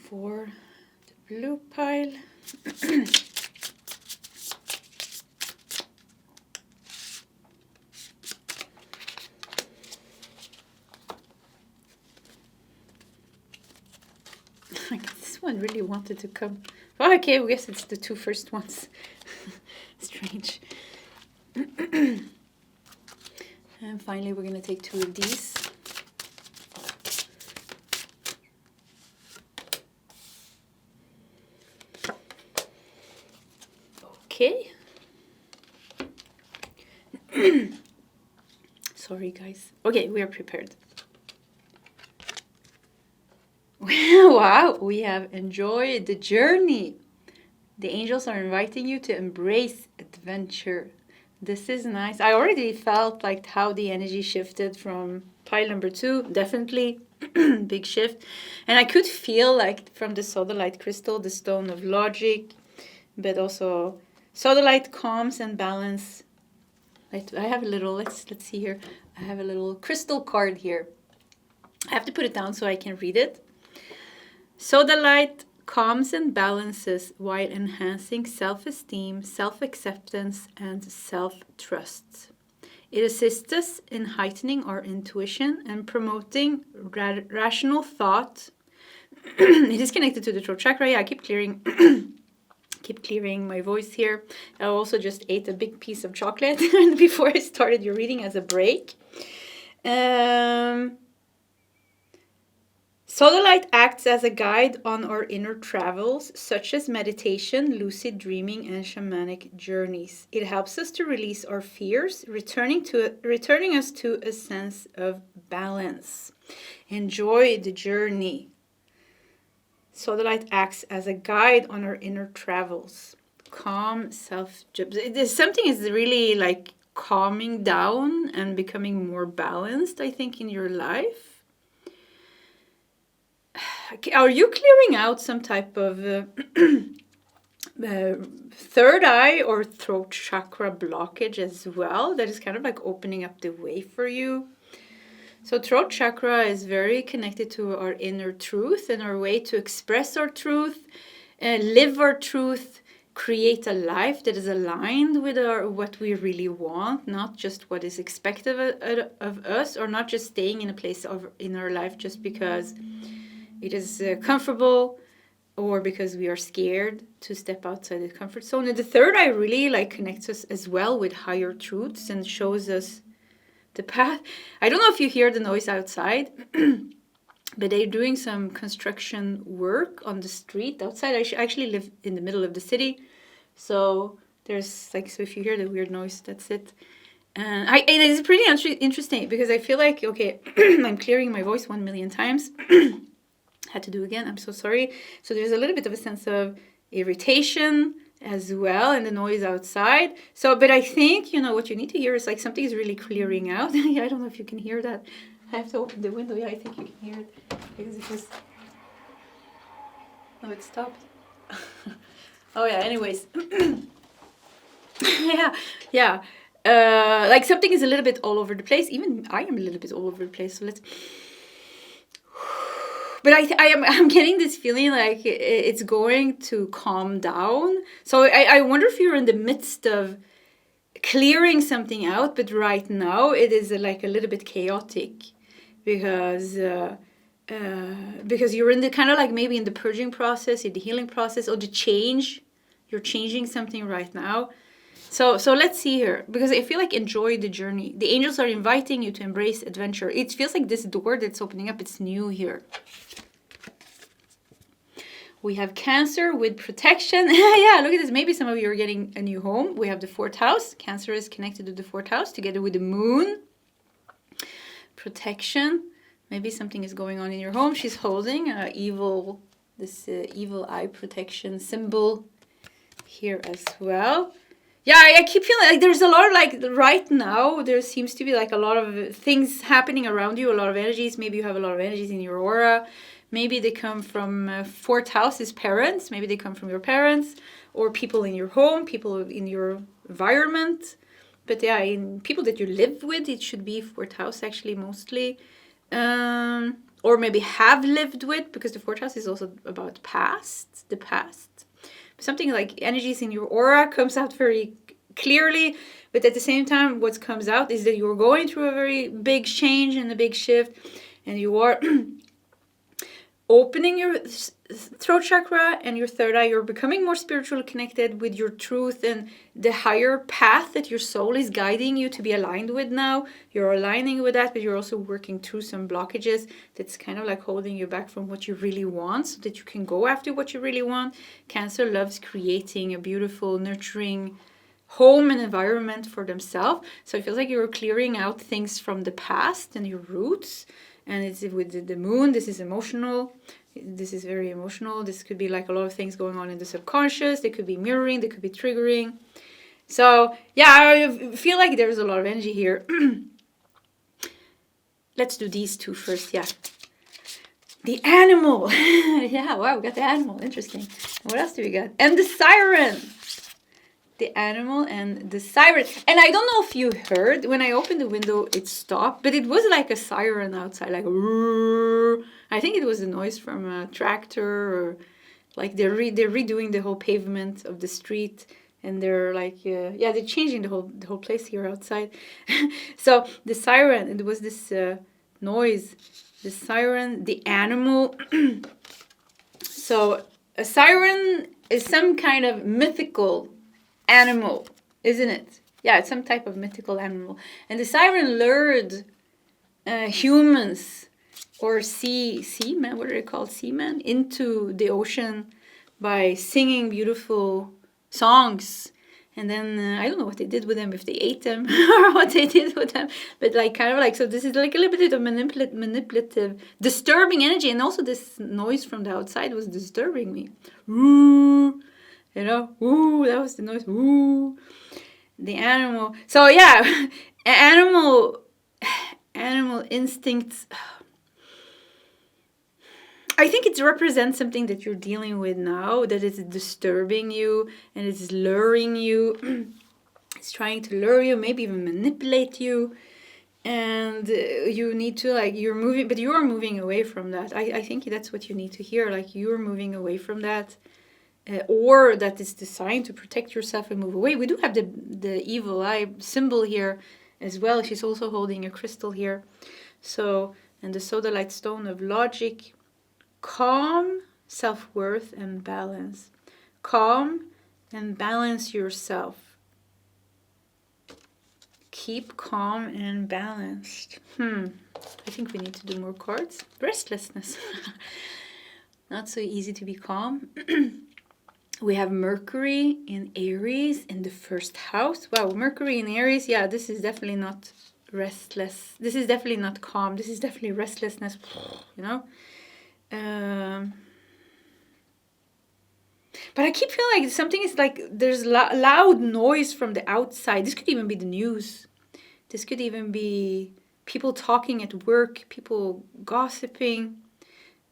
for the blue pile? I guess this one really wanted to come. Oh, okay, I guess it's the 2 first ones. Strange. And finally, we're going to take 2 of these. Okay. Sorry, guys. Okay, we are prepared. Wow, we have enjoyed the journey. The angels are inviting you to embrace adventure. This is nice. I already felt like how the energy shifted from pile number 2. Definitely big shift. And I could feel like from the sodalite crystal, the stone of logic, but also sodalite calms and balance. I have a little, let's see here. I have a little crystal card here. I have to put it down so I can read it. Sodalite calms and balances while enhancing self-esteem, self-acceptance, and self-trust. It assists us in heightening our intuition and promoting rational thought. It is connected to the throat chakra. Yeah, I keep clearing my voice here. I also just ate a big piece of chocolate before I started your reading as a break. Sodalite acts as a guide on our inner travels, such as meditation, lucid dreaming, and shamanic journeys. It helps us to release our fears, returning us to a sense of balance. Enjoy the journey. Sodalite acts as a guide on our inner travels. Calm something is really like calming down and becoming more balanced, I think, in your life. Are you clearing out some type of third eye or throat chakra blockage as well? That is kind of like opening up the way for you. So throat chakra is very connected to our inner truth and our way to express our truth, live our truth, create a life that is aligned with what we really want, not just what is expected of us, or not just staying in a place in our life just because it is comfortable, or because we are scared to step outside the comfort zone. And the third eye really like connects us as well with higher truths and shows us the path. I don't know if you hear the noise outside, but they're doing some construction work on the street outside. I actually live in the middle of the city, so there's like, so if you hear the weird noise, that's it. And it is pretty interesting because I feel like, okay, I'm clearing my voice 1 million times. Had to do again, I'm so sorry. So there's a little bit of a sense of irritation as well, and the noise outside. So, but I think, you know, what you need to hear is like something is really clearing out. I don't know if you can hear that. I have to open the window. Yeah, I think you can hear it because it just... No, it stopped. Oh yeah, anyways. yeah. Like something is a little bit all over the place. Even I am a little bit all over the place. So let's... But I'm getting this feeling like it's going to calm down. So I wonder if you're in the midst of clearing something out, but right now it is like a little bit chaotic because you're in the kind of like maybe in the purging process, in the healing process, or the change. You're changing something right now. So let's see here, because I feel like enjoy the journey. The angels are inviting you to embrace adventure. It feels like this door that's opening up, it's new here. We have Cancer with protection. Yeah, look at this. Maybe some of you are getting a new home. We have the 4th house. Cancer is connected to the 4th house together with the moon. Protection. Maybe something is going on in your home. She's holding evil eye protection symbol here as well. Yeah, I keep feeling like there's a lot of like right now, there seems to be like a lot of things happening around you, a lot of energies. Maybe you have a lot of energies in your aura. Maybe they come from 4th house's parents. Maybe they come from your parents or people in your home, people in your environment. But yeah, in people that you live with, it should be 4th house actually mostly. Or maybe have lived with, because the 4th house is also about the past. Something like energies in your aura comes out very clearly. But at the same time, what comes out is that you're going through a very big change and a big shift. And you are... opening your throat chakra and your 3rd eye, you're becoming more spiritually connected with your truth and the higher path that your soul is guiding you to be aligned with now. You're aligning with that, but you're also working through some blockages that's kind of like holding you back from what you really want so that you can go after what you really want. Cancer loves creating a beautiful, nurturing home and environment for themselves. So it feels like you're clearing out things from the past and your roots. And it's with the moon, this is emotional. This is very emotional. This could be like a lot of things going on in the subconscious. They could be mirroring, they could be triggering. So, yeah, I feel like there's a lot of energy here. Let's do these two first, yeah. The animal. Yeah, wow, we got the animal. Interesting. What else do we got? And the siren. The animal and the siren. And I don't know if you heard, when I opened the window, it stopped. But it was like a siren outside, like... I think it was the noise from a tractor, or like they're redoing the whole pavement of the street. And they're like, they're changing the whole place here outside. So the siren, it was this noise. The siren, the animal. So a siren is some kind of mythical animal, isn't it? Yeah, it's some type of mythical animal. And the siren lured humans or seamen, what are they called? Seamen, into the ocean by singing beautiful songs. And then I don't know what they did with them, if they ate them or what they did with them. But like kind of like, so this is like a little bit of manipulative, disturbing energy. And also this noise from the outside was disturbing me. Woo, you know, woo, that was the noise. Woo, the animal. So yeah, animal instincts. I think it represents something that you're dealing with now, that is disturbing you and it's luring you. It's trying to lure you, maybe even manipulate you. And you need to, like, you're moving, but you are moving away from that. I think that's what you need to hear. Like, you're moving away from that. or that is designed to protect yourself and move away. We do have the evil eye symbol here as well. She's also holding a crystal here. So, and the sodalite stone of logic, calm, self-worth, and balance. Calm and balance yourself. Keep calm and balanced. I think we need to do more cards. Restlessness. Not so easy to be calm. We have Mercury in Aries in the first house. Wow, Mercury in Aries. Yeah, this is definitely not restless. This is definitely not calm. This is definitely restlessness, you know. But I keep feeling like something is like there's loud noise from the outside. This could even be the news. This could even be people talking at work, people gossiping.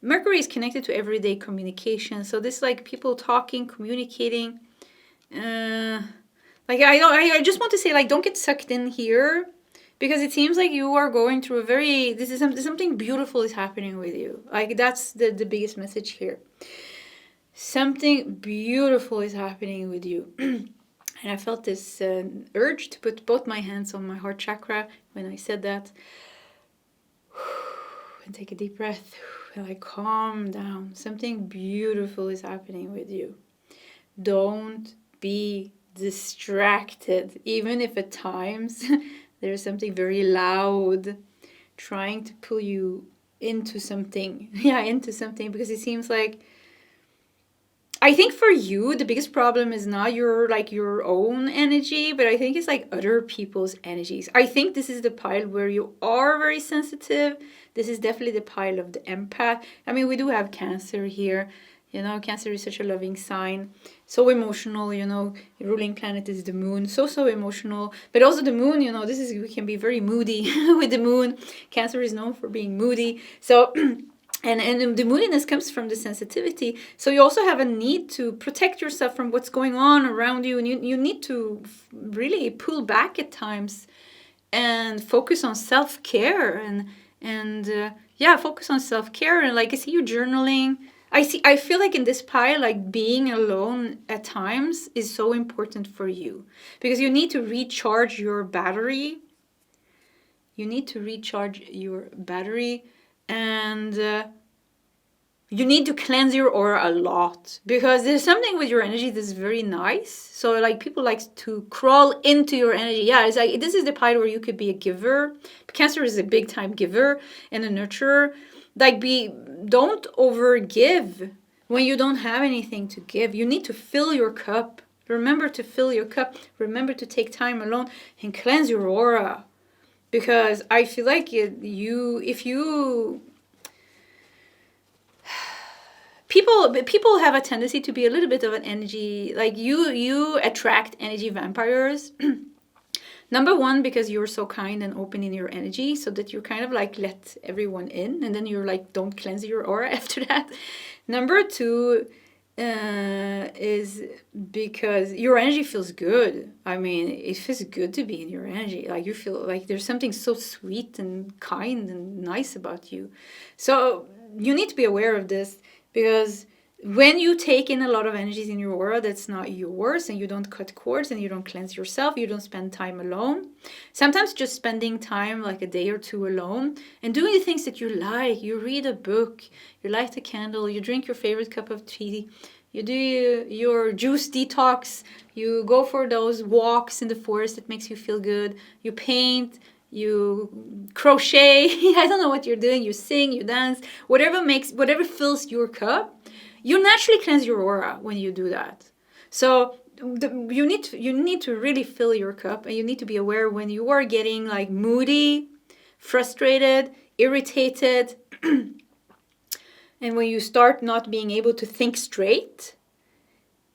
Mercury is connected to everyday communication. So this like people talking, communicating. I just want to say, like, don't get sucked in here, because it seems like you are going through something beautiful is happening with you. Like, that's the biggest message here. Something beautiful is happening with you. And I felt this urge to put both my hands on my heart chakra when I said that. And take a deep breath. And like calm down. Something beautiful is happening with you. Don't be distracted, even if at times there's something very loud trying to pull you into something. Yeah, into something, because it seems like, I think for you, the biggest problem is not your own energy, but I think it's like other people's energies. I think this is the pile where you are very sensitive. This is definitely the pile of the empath. I mean, we do have Cancer here. You know, Cancer is such a loving sign. So emotional, you know, the ruling planet is the moon. So emotional. But also the moon, you know, we can be very moody with the moon. Cancer is known for being moody. So... And the moodiness comes from the sensitivity. So you also have a need to protect yourself from what's going on around you. And you need to really pull back at times and focus on self-care. Focus on self-care. And like, I see you journaling. I feel like in this pile, like being alone at times is so important for you. Because you need to recharge your battery. And you need to cleanse your aura a lot, because there's something with your energy that's very nice. So like people like to crawl into your energy. Yeah, it's like this is the part where you could be a giver. Cancer is a big time giver and a nurturer. Like don't over give when you don't have anything to give. You need to fill your cup. Remember to fill your cup. Remember to take time alone and cleanse your aura. Because I feel like people have a tendency to be a little bit of an energy, like you attract energy vampires. Number one, because you're so kind and open in your energy, so that you kind of like let everyone in, and then you're like, don't cleanse your aura after that. Number two, is because your energy feels good. I mean, it feels good to be in your energy. Like you feel like there's something so sweet and kind and nice about you. So you need to be aware of this, because when you take in a lot of energies in your aura that's not yours, and you don't cut cords and you don't cleanse yourself, you don't spend time alone. Sometimes just spending time like a day or two alone and doing the things that you like. You read a book, you light a candle, you drink your favorite cup of tea, you do your juice detox, you go for those walks in the forest that makes you feel good, you paint, you crochet, I don't know what you're doing, you sing, you dance, whatever fills your cup. You naturally cleanse your aura when you do that. So you need to really fill your cup, and you need to be aware when you are getting like moody, frustrated, irritated, and when you start not being able to think straight.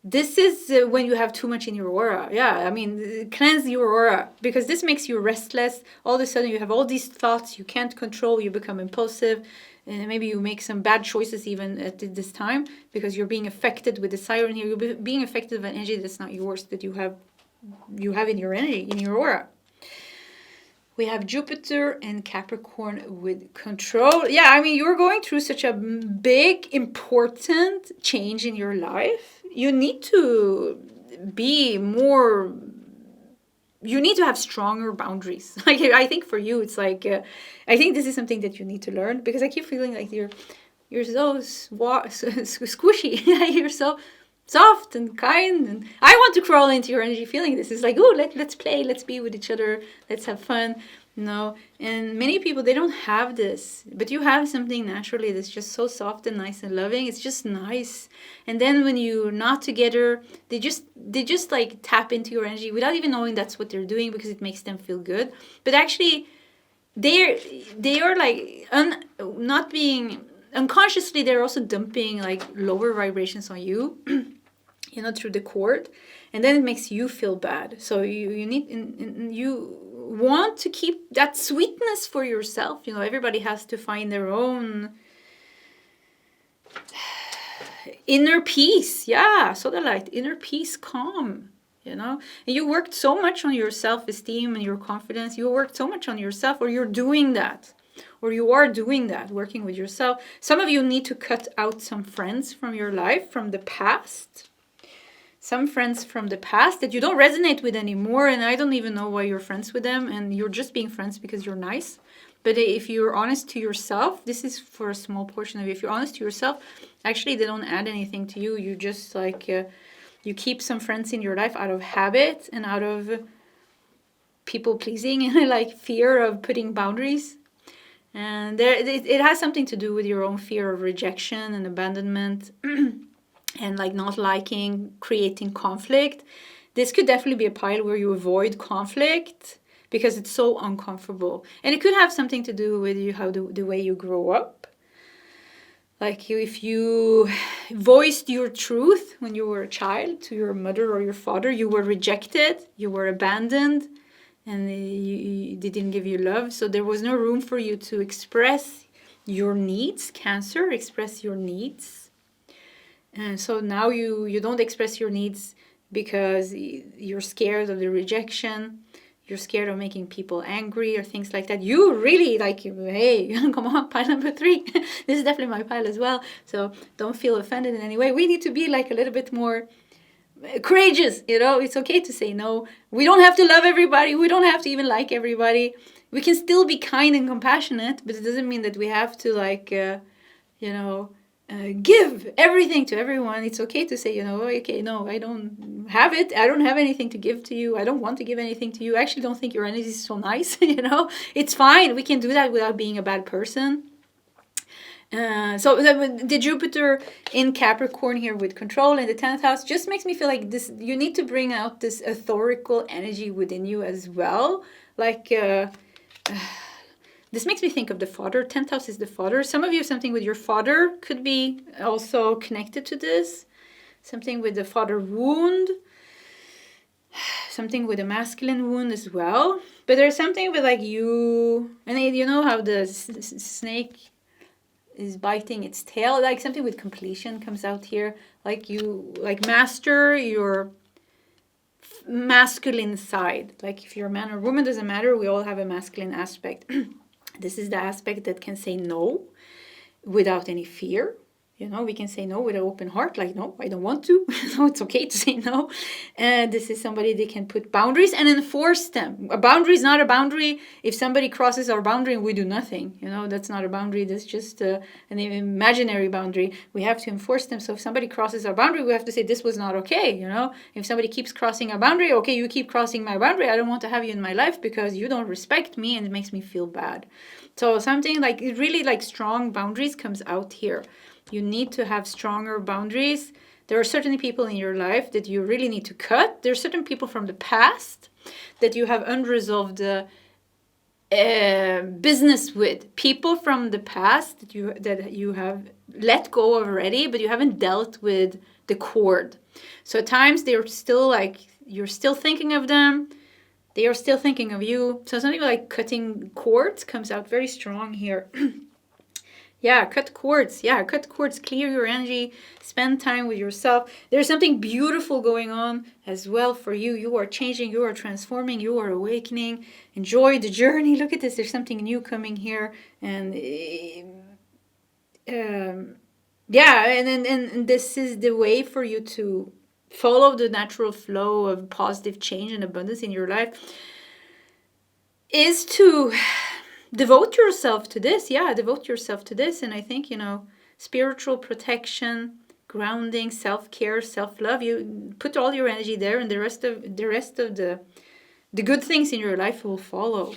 This is when you have too much in your aura. Yeah, I mean, cleanse your aura, because this makes you restless. All of a sudden you have all these thoughts you can't control, you become impulsive, and maybe you make some bad choices even at this time, because you're being affected with the siren here. You're being affected by an energy that's not yours, that you have in your energy, in your aura. We have Jupiter and Capricorn with control. Yeah, I mean, you're going through such a big, important change in your life. You need to be more... You need to have stronger boundaries. Like, I think for you, it's like... I think this is something that you need to learn, because I keep feeling like you're so squishy. You're so soft and kind, and I want to crawl into your energy feeling this. Is like, oh, let's play, let's be with each other, let's have fun, and many people, they don't have this, but you have something naturally that's just so soft and nice and loving. It's just nice. And then when you're not together, they just like tap into your energy without even knowing that's what they're doing, because it makes them feel good. But actually they are like not being unconsciously, they're also dumping like lower vibrations on you, through the cord, and then it makes you feel bad. So you need, you want to keep that sweetness for yourself. Everybody has to find their own inner peace. Yeah, so the light, inner peace, calm. And you worked so much on your self-esteem and your confidence. You worked so much on yourself, or you're doing that. Or you are doing that, working with yourself. Some of you need to cut out some friends from your life, from the past. Some friends from the past that you don't resonate with anymore, and I don't even know why you're friends with them, and you're just being friends because you're nice. But if you're honest to yourself, this is for a small portion of you. If you're honest to yourself, actually they don't add anything to you. You just like, you keep some friends in your life out of habit and out of people pleasing and like fear of putting boundaries. And it has something to do with your own fear of rejection and abandonment and like not liking, creating conflict. This could definitely be a pile where you avoid conflict because it's so uncomfortable. And it could have something to do with you, how the way you grow up. Like if you voiced your truth when you were a child to your mother or your father, you were rejected, you were abandoned, and they didn't give you love. So there was no room for you to express your needs. Cancer, express your needs. And so now you don't express your needs because you're scared of the rejection. You're scared of making people angry or things like that. You really like, hey, come on, pile number 3. This is definitely my pile as well. So don't feel offended in any way. We need to be like a little bit more courageous. It's okay to say no. We don't have to love everybody. We don't have to even like everybody. We can still be kind and compassionate, but it doesn't mean that we have to like, give everything to everyone. It's okay to say, okay, no, I don't have it. I don't have anything to give to you. I don't want to give anything to you. I actually don't think your energy is so nice. It's fine. We can do that without being a bad person. So the Jupiter in Capricorn here with control in the 10th house just makes me feel like this. You need to bring out this authorical energy within you as well. Like, this makes me think of the father. 10th house is the father. Some of you, something with your father could be also connected to this. Something with the father wound. Something with a masculine wound as well. But there's something with like you. And you know how the snake is biting its tail. Like something with completion comes out here. Like you, like master your masculine side. Like if you're a man or woman, doesn't matter. We all have a masculine aspect. This is the aspect that can say no without any fear. We can say no with an open heart, like, no, I don't want to. No, it's okay to say no. And this is somebody that can put boundaries and enforce them. A boundary is not a boundary if somebody crosses our boundary and we do nothing. That's not a boundary. That's just an imaginary boundary. We have to enforce them. So if somebody crosses our boundary, we have to say this was not okay. If somebody keeps crossing our boundary, okay, you keep crossing my boundary. I don't want to have you in my life because you don't respect me and it makes me feel bad. So something like really like strong boundaries comes out here. You need to have stronger boundaries. There are certain people in your life that you really need to cut. There are certain people from the past that you have unresolved business with. People from the past that you have let go of already, but you haven't dealt with the cord. So at times they're still like, you're still thinking of them. They are still thinking of you. So something like cutting cords comes out very strong here. Yeah, cut cords. Yeah, cut cords. Clear your energy. Spend time with yourself. There's something beautiful going on as well for you. You are changing. You are transforming. You are awakening. Enjoy the journey. Look at this. There's something new coming here. And yeah, and this is the way for you to follow the natural flow of positive change and abundance in your life, is to devote yourself to this. Yeah, devote yourself to this. And I think, spiritual protection, grounding, self-care, self-love, you put all your energy there, and the rest of the good things in your life will follow.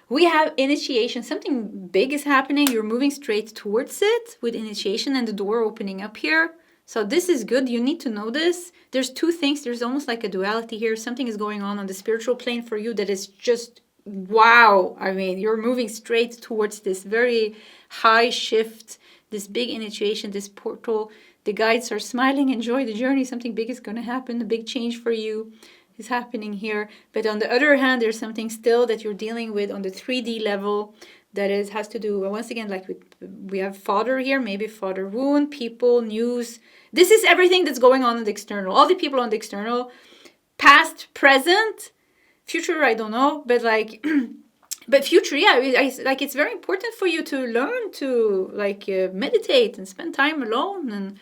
We have initiation. Something big is happening. You're moving straight towards it with initiation and the door opening up here. So this is good. You need to know this. There's two things. There's almost like a duality here. Something is going on the spiritual plane for you that is just wow. I mean, you're moving straight towards this very high shift, this big initiation, this portal. The guides are smiling. Enjoy the journey. Something big is going to happen. A big change for you is happening here. But on the other hand, there's something still that you're dealing with on the 3D level that has to do, once again, like we have father here, maybe father wound, people, news. This is everything that's going on in the external. All the people on the external, past, present, future, I don't know. But like, but future, yeah, like it's very important for you to learn to like meditate and spend time alone and,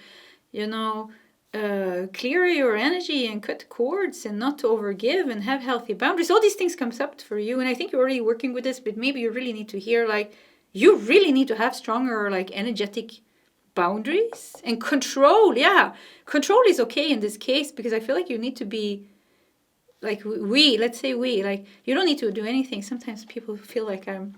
clear your energy and cut cords and not to overgive and have healthy boundaries. All these things comes up for you, and I think you're already working with this, but maybe you really need to hear like you really need to have stronger like energetic boundaries and control. Yeah, control is okay in this case, because I feel like you need to be like let's say like you don't need to do anything. Sometimes people feel like I'm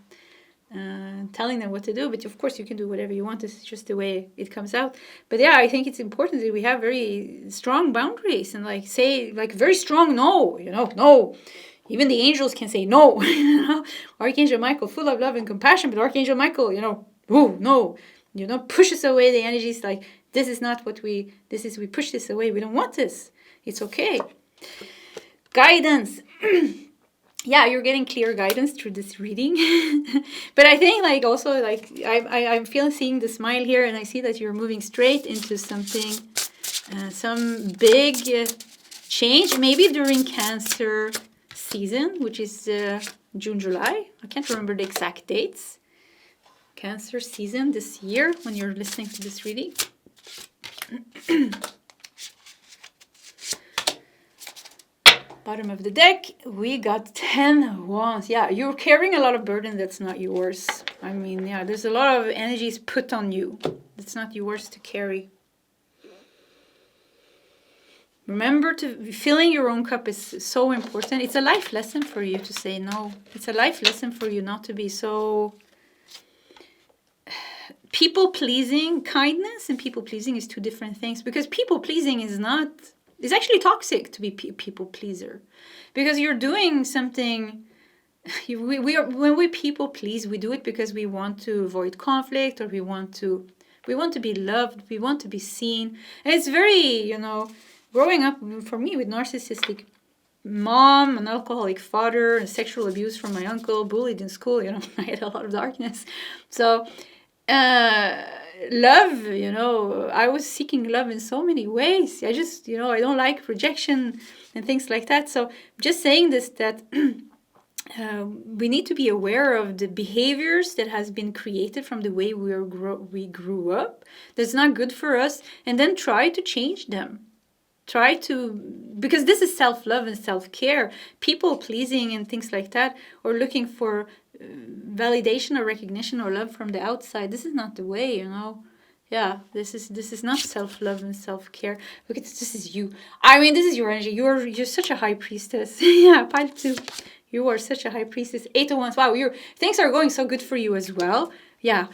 telling them what to do, but of course you can do whatever you want. This is just the way it comes out. But yeah, I think it's important that we have very strong boundaries and like say like very strong no, no. Even the angels can say no. Archangel Michael, full of love and compassion, but Archangel Michael, woo, no, pushes away the energies like this is not what we push this away. We don't want this. It's okay. Guidance. Yeah, you're getting clear guidance through this reading. But I think like also like I'm seeing the smile here, and I see that you're moving straight into something, some big change, maybe during Cancer season, which is June, July. I can't remember the exact dates. Cancer season this year when you're listening to this reading. Bottom of the deck, we got 10 wands. Yeah, you're carrying a lot of burden that's not yours. I mean, yeah, there's a lot of energies put on you. It's not yours to carry. Remember to filling your own cup is so important. It's a life lesson for you to say no. It's a life lesson for you not to be so people-pleasing. Kindness and people-pleasing is two different things, because people-pleasing is actually toxic to be people pleaser, because you're doing something. When we people please, we do it because we want to avoid conflict, or we want to be loved, we want to be seen. And it's very, growing up for me with narcissistic mom, an alcoholic father, and sexual abuse from my uncle, bullied in school. I had a lot of darkness. So love, I was seeking love in so many ways. I just, I don't like rejection and things like that. So just saying this, that we need to be aware of the behaviors that has been created from the way we grew up. That's not good for us. And then try to change them. Because this is self-love and self-care. People pleasing and things like that, or looking for validation or recognition or love from the outside. This is not the way, Yeah, this is not self-love and self-care. Look at this is you. I mean, this is your energy. You're such a high priestess. Yeah, pile 2. You are such a high priestess. 8 of Wands. Wow, things are going so good for you as well. Yeah.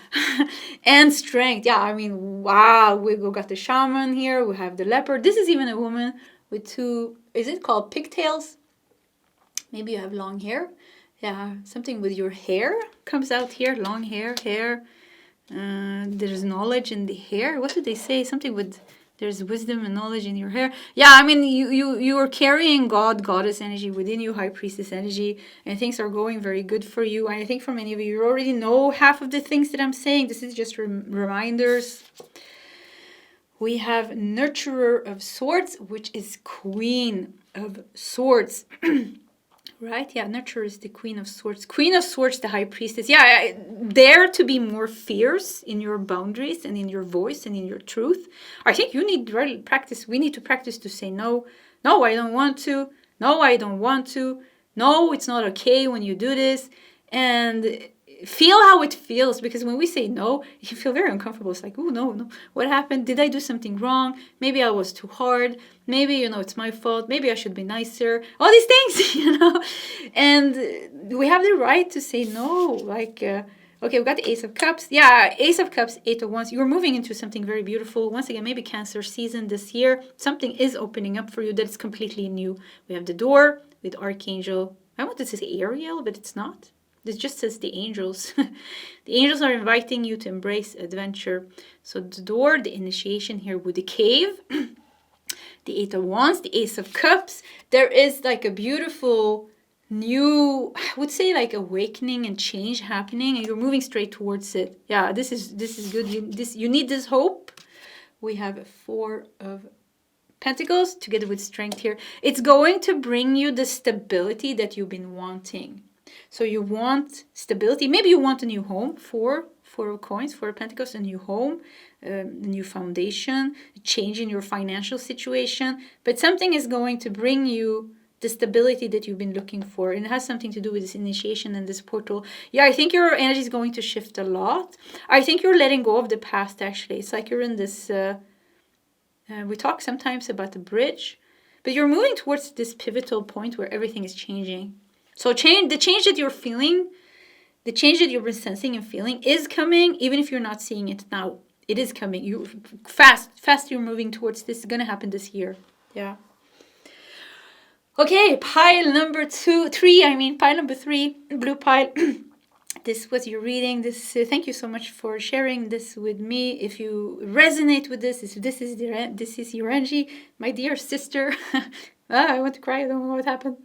And strength. Yeah, I mean, wow. We got the shaman here. We have the leopard. This is even a woman with 2, is it called pigtails? Maybe you have long hair. Yeah, something with your hair comes out here. Long hair. There's knowledge in the hair. What did they say? Something with There's wisdom and knowledge in your hair. Yeah, I mean, you are carrying God, goddess energy within you, high priestess energy, and things are going very good for you. And I think for many of you, you already know half of the things that I'm saying. This is just reminders. We have Nurturer of Swords, which is Queen of Swords. Right? Yeah, Nurturer is the Queen of Swords. Queen of Swords, the High Priestess. Yeah, dare to be more fierce in your boundaries and in your voice and in your truth. I think you need to practice. We need to practice to say no. No, I don't want to. No, I don't want to. No, it's not okay when you do this. And feel how it feels, because when we say no, you feel very uncomfortable. It's like, oh, no, what happened? Did I do something wrong? Maybe I was too hard. Maybe, it's my fault. Maybe I should be nicer. All these things, And we have the right to say no. Like, okay, we've got the Ace of Cups. Yeah, Ace of Cups, Eight of Wands. You're moving into something very beautiful. Once again, maybe Cancer season this year. Something is opening up for you that is completely new. We have the door with Archangel. I wanted to say Ariel, but it's not. This just says the angels. The angels are inviting you to embrace adventure. So the door, the initiation here with the cave, the Eight of Wands, the Ace of Cups. There is like a beautiful new, I would say, like awakening and change happening, and you're moving straight towards it. Yeah, this is good. You need this hope. We have 4 of Pentacles together with Strength here. It's going to bring you the stability that you've been wanting. So you want stability. Maybe you want a new home. 4 of Coins, 4 of Pentacles, a new home, a new foundation, a change in your financial situation. But something is going to bring you the stability that you've been looking for. And it has something to do with this initiation and this portal. Yeah, I think your energy is going to shift a lot. I think you're letting go of the past, actually. It's like you're in this... we talk sometimes about the bridge. But you're moving towards this pivotal point where everything is changing. So the change that you're feeling, the change that you've been sensing and feeling is coming, even if you're not seeing it now. It is coming. You fast you're moving towards this. It's going to happen this year. Yeah. Okay, pile number 3, blue pile. This was your reading. Thank you so much for sharing this with me. If you resonate with this, this is your energy, my dear sister. I want to cry. I don't know what happened.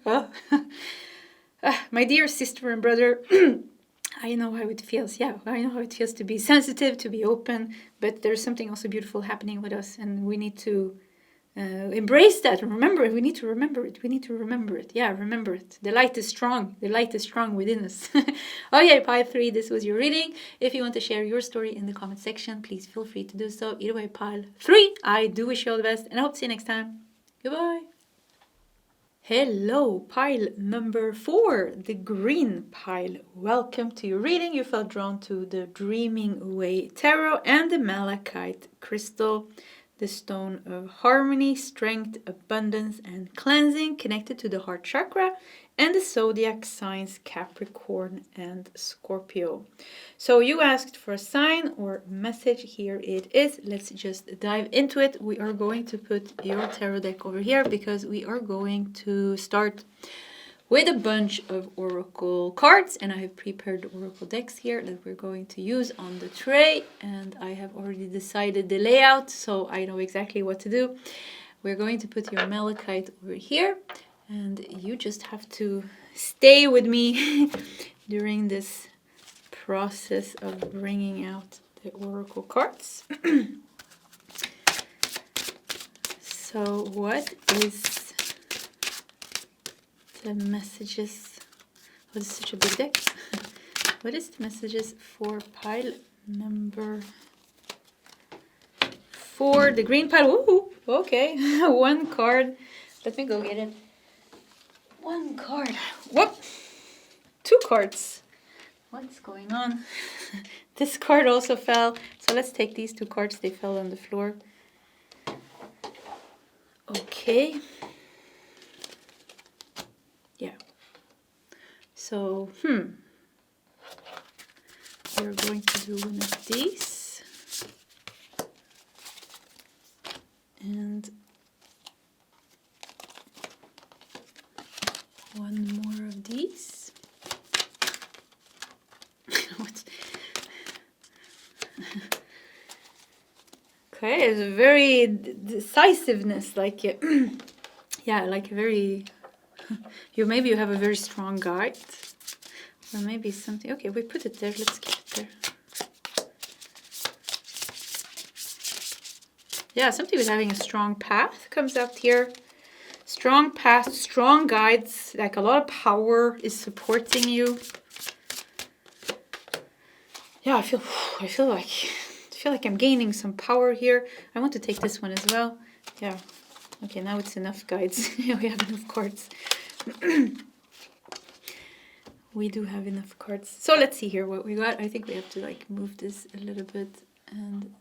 My dear sister and brother, I know how it feels. Yeah, I know how it feels to be sensitive, to be open. But there's something also beautiful happening with us, and we need to embrace that. Remember it. We need to remember it. Yeah, remember it. The light is strong. The light is strong within us. Okay, pile 3. This was your reading. If you want to share your story in the comment section, please feel free to do so. Either way, pile 3. I do wish you all the best, and I hope to see you next time. Goodbye. Hello, pile number 4, the green pile. Welcome to your reading. You felt drawn to the Dreaming Way Tarot and the Malachite crystal, the stone of harmony, strength, abundance, and cleansing, connected to the heart chakra, and the zodiac signs Capricorn and Scorpio. So you asked for a sign or message. Here it is. Let's just dive into it. We are going to put your tarot deck over here because we are going to start with a bunch of oracle cards, and I have prepared oracle decks here that we're going to use on the tray, and I have already decided the layout, so I know exactly what to do. We're going to put your malachite over here, and you just have to stay with me during this process of bringing out the oracle cards. So what is the messages? Oh, this is such a big deck. What is the messages for pile number 4, the green pile? Ooh, okay. 1 card. Let me go get it. 1 card. Whoop. 2 cards. What's going on? This card also fell. So let's take these 2 cards. They fell on the floor. Okay. Yeah. So, we're going to do one of these. And 1 more of these. Okay, it's a very decisiveness, like yeah, like a very maybe you have a very strong guide, or maybe something. Okay, we put it there. Let's keep it there. Yeah, something with having a strong path comes out here. Strong path, strong guides, like a lot of power is supporting you. Yeah, I feel like I'm gaining some power here. I want to take this one as well. Yeah. Okay, now it's enough guides. We have enough cards. We do have enough cards. So let's see here what we got. I think we have to like move this a little bit, and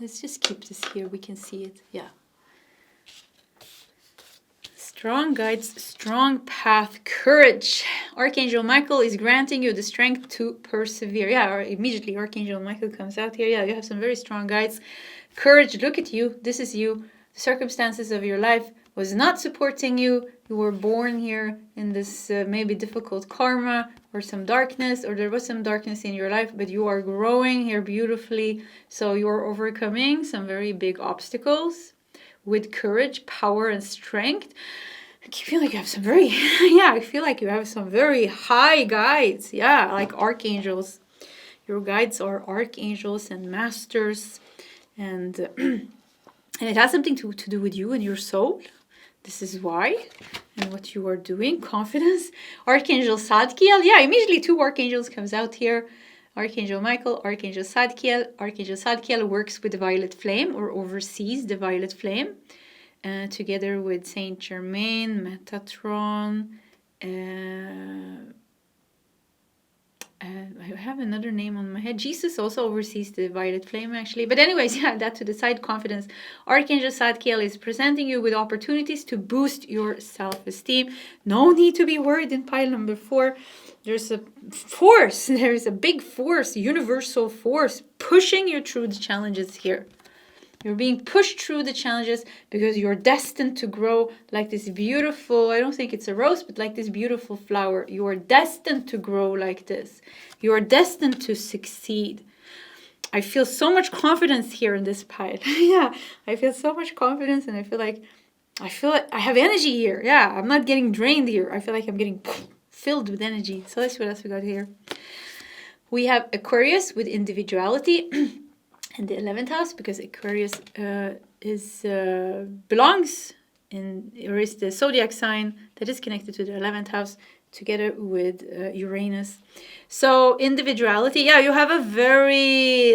let's just keep this here. We can see it. Yeah. Strong guides, strong path, courage. Archangel Michael is granting you the strength to persevere. Yeah, or immediately Archangel Michael comes out here. Yeah, you have some very strong guides. Courage, look at you. This is you. The circumstances of your life was not supporting you. You were born here in this maybe difficult karma or some darkness, or there was some darkness in your life, but you are growing here beautifully. So you are overcoming some very big obstacles with courage, power, and strength. I feel like you have some very, yeah, I feel like you have some very high guides. Yeah, like archangels. Your guides are archangels and masters. And it has something to do with you and your soul. This is why. And what you are doing. Confidence. Archangel Zadkiel. Yeah, immediately 2 archangels comes out here. Archangel Michael, Archangel Zadkiel. Archangel Zadkiel works with the violet flame, or oversees the violet flame, together with Saint Germain, Metatron. I have another name on my head. Jesus also oversees the violet flame, actually. But anyways, yeah, that to the side. Confidence. Archangel Zadkiel is presenting you with opportunities to boost your self-esteem. No need to be worried in pile number 4. There's a force, there's a big force, universal force pushing you through the challenges here. You're being pushed through the challenges because you're destined to grow like this beautiful, I don't think it's a rose, but like this beautiful flower. You are destined to grow like this. You are destined to succeed. I feel so much confidence here in this pile. Yeah, I feel so much confidence, and I feel like I have energy here. Yeah, I'm not getting drained here. I feel like I'm getting filled with energy. So let's see what else we got here. We have Aquarius with individuality in the 11th house, because Aquarius belongs in, or is the zodiac sign that is connected to the 11th house, together with Uranus. So individuality, yeah, you have a very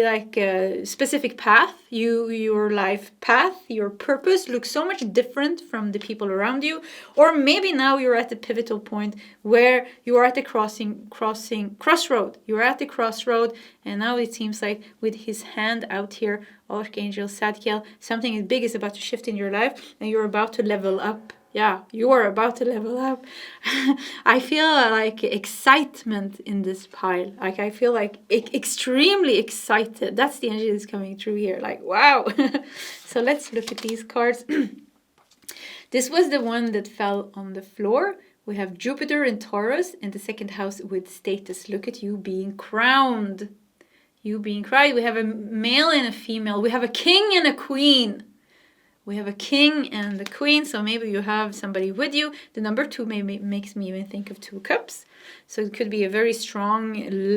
specific path. Your life path, your purpose looks so much different from the people around you. Or maybe now you're at the pivotal point where you are at the crossroad. You're at the crossroad, and now it seems like with his hand out here, Archangel Zadkiel, something big is about to shift in your life, and you're about to level up. Yeah, you are about to level up. I feel like excitement in this pile. Like I feel like extremely excited. That's the energy that's coming through here. Like, wow. So let's look at these cards. This was the one that fell on the floor. We have Jupiter in Taurus in the 2nd house with status. Look at you being crowned. You being crowned. We have a male and a female. We have a king and a queen. We have a king and a queen, so maybe you have somebody with you. The number 2 maybe makes me even think of 2 cups. So it could be a very strong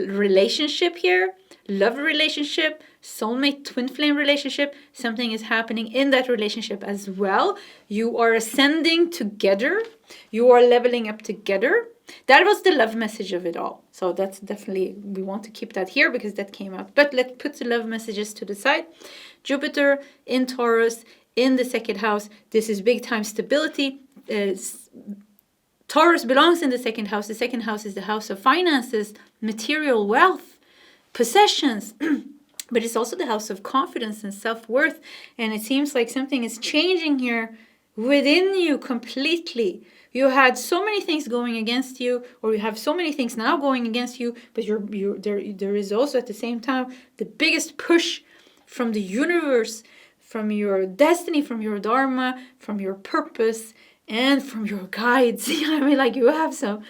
relationship here, love relationship, soulmate, twin flame relationship. Something is happening in that relationship as well. You are ascending together. You are leveling up together. That was the love message of it all. So that's definitely, we want to keep that here because that came out. But let's put the love messages to the side. Jupiter in Taurus, in the 2nd house, this is big time stability. Taurus belongs in the 2nd house. The 2nd house is the house of finances, material wealth, possessions. But it's also the house of confidence and self-worth. And it seems like something is changing here within you completely. You had so many things going against you, or you have so many things now going against you, but there is also at the same time the biggest push from the universe, from your destiny, from your dharma, from your purpose, and from your guides. I mean, like you have some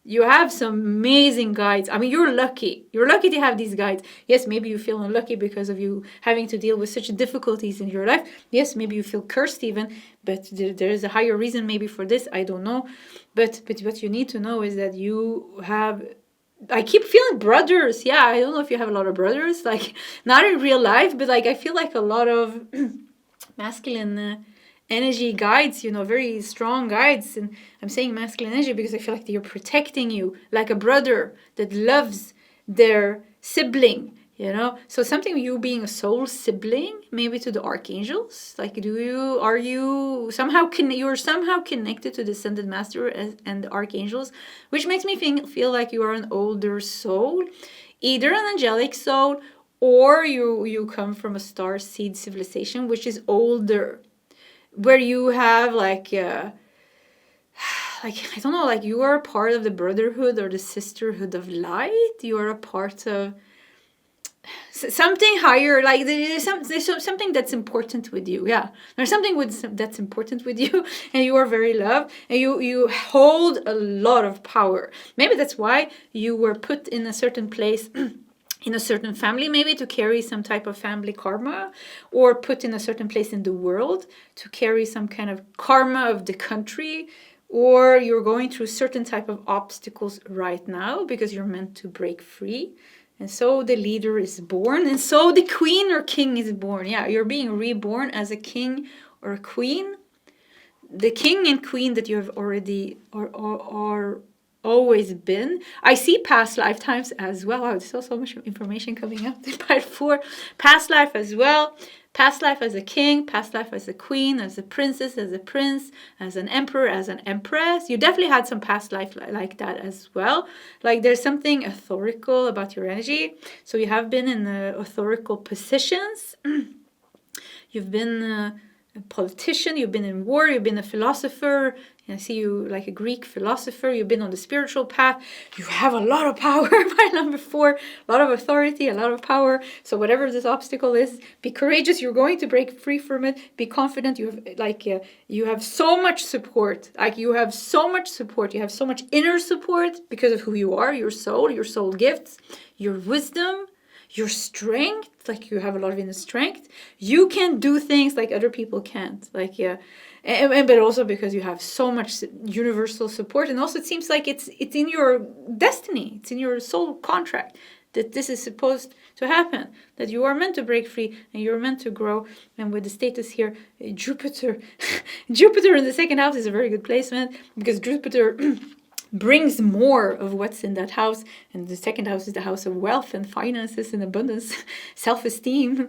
You have some amazing guides. I mean, you're lucky. You're lucky to have these guides. Yes, maybe you feel unlucky because of you having to deal with such difficulties in your life. Yes, maybe you feel cursed even, but there is a higher reason maybe for this. I don't know. But what you need to know is that you have... I keep feeling brothers. Yeah, I don't know if you have a lot of brothers. Like, not in real life, but like I feel like a lot of masculine... energy guides, very strong guides. And I'm saying masculine energy because I feel like they're protecting you like a brother that loves their sibling, So something you being a soul sibling, maybe to the archangels. Like, are you somehow you're somehow connected to the Ascended Master and the archangels, which makes me feel like you are an older soul, either an angelic soul, or you come from a star seed civilization, which is older, where you have like I don't know, like you are a part of the brotherhood or the sisterhood of light. You are a part of something higher, like there's something that's important with you. Yeah, there's something that's important with you, and you are very loved, and you hold a lot of power. Maybe that's why you were put in a certain place in a certain family, maybe to carry some type of family karma, or put in a certain place in the world to carry some kind of karma of the country, or you're going through certain type of obstacles right now because you're meant to break free. And so the leader is born, and so the queen or king is born. Yeah, you're being reborn as a king or a queen. The king and queen that you have already are always been. I see past lifetimes as well. Wow, there's so much information coming up in part 4. Past life as well. Past life as a king, past life as a queen, as a princess, as a prince, as an emperor, as an empress. You definitely had some past life like that as well. Like there's something authorical about your energy. So you have been in authorical positions. You've been a politician, you've been in war, you've been a philosopher. I see you like a Greek philosopher. You've been on the spiritual path. You have a lot of power by number 4. A lot of authority, a lot of power. So whatever this obstacle is, be courageous. You're going to break free from it. Be confident. You have so much support. Like you have so much support. You have so much inner support because of who you are, your soul gifts, your wisdom, your strength. Like you have a lot of inner strength. You can do things like other people can't. But also because you have so much universal support, and also it seems like it's in your destiny, it's in your soul contract that this is supposed to happen, that you are meant to break free and you're meant to grow. And with the status here, Jupiter in the second house is a very good placement because Jupiter brings more of what's in that house, and the second house is the house of wealth and finances and abundance, self-esteem,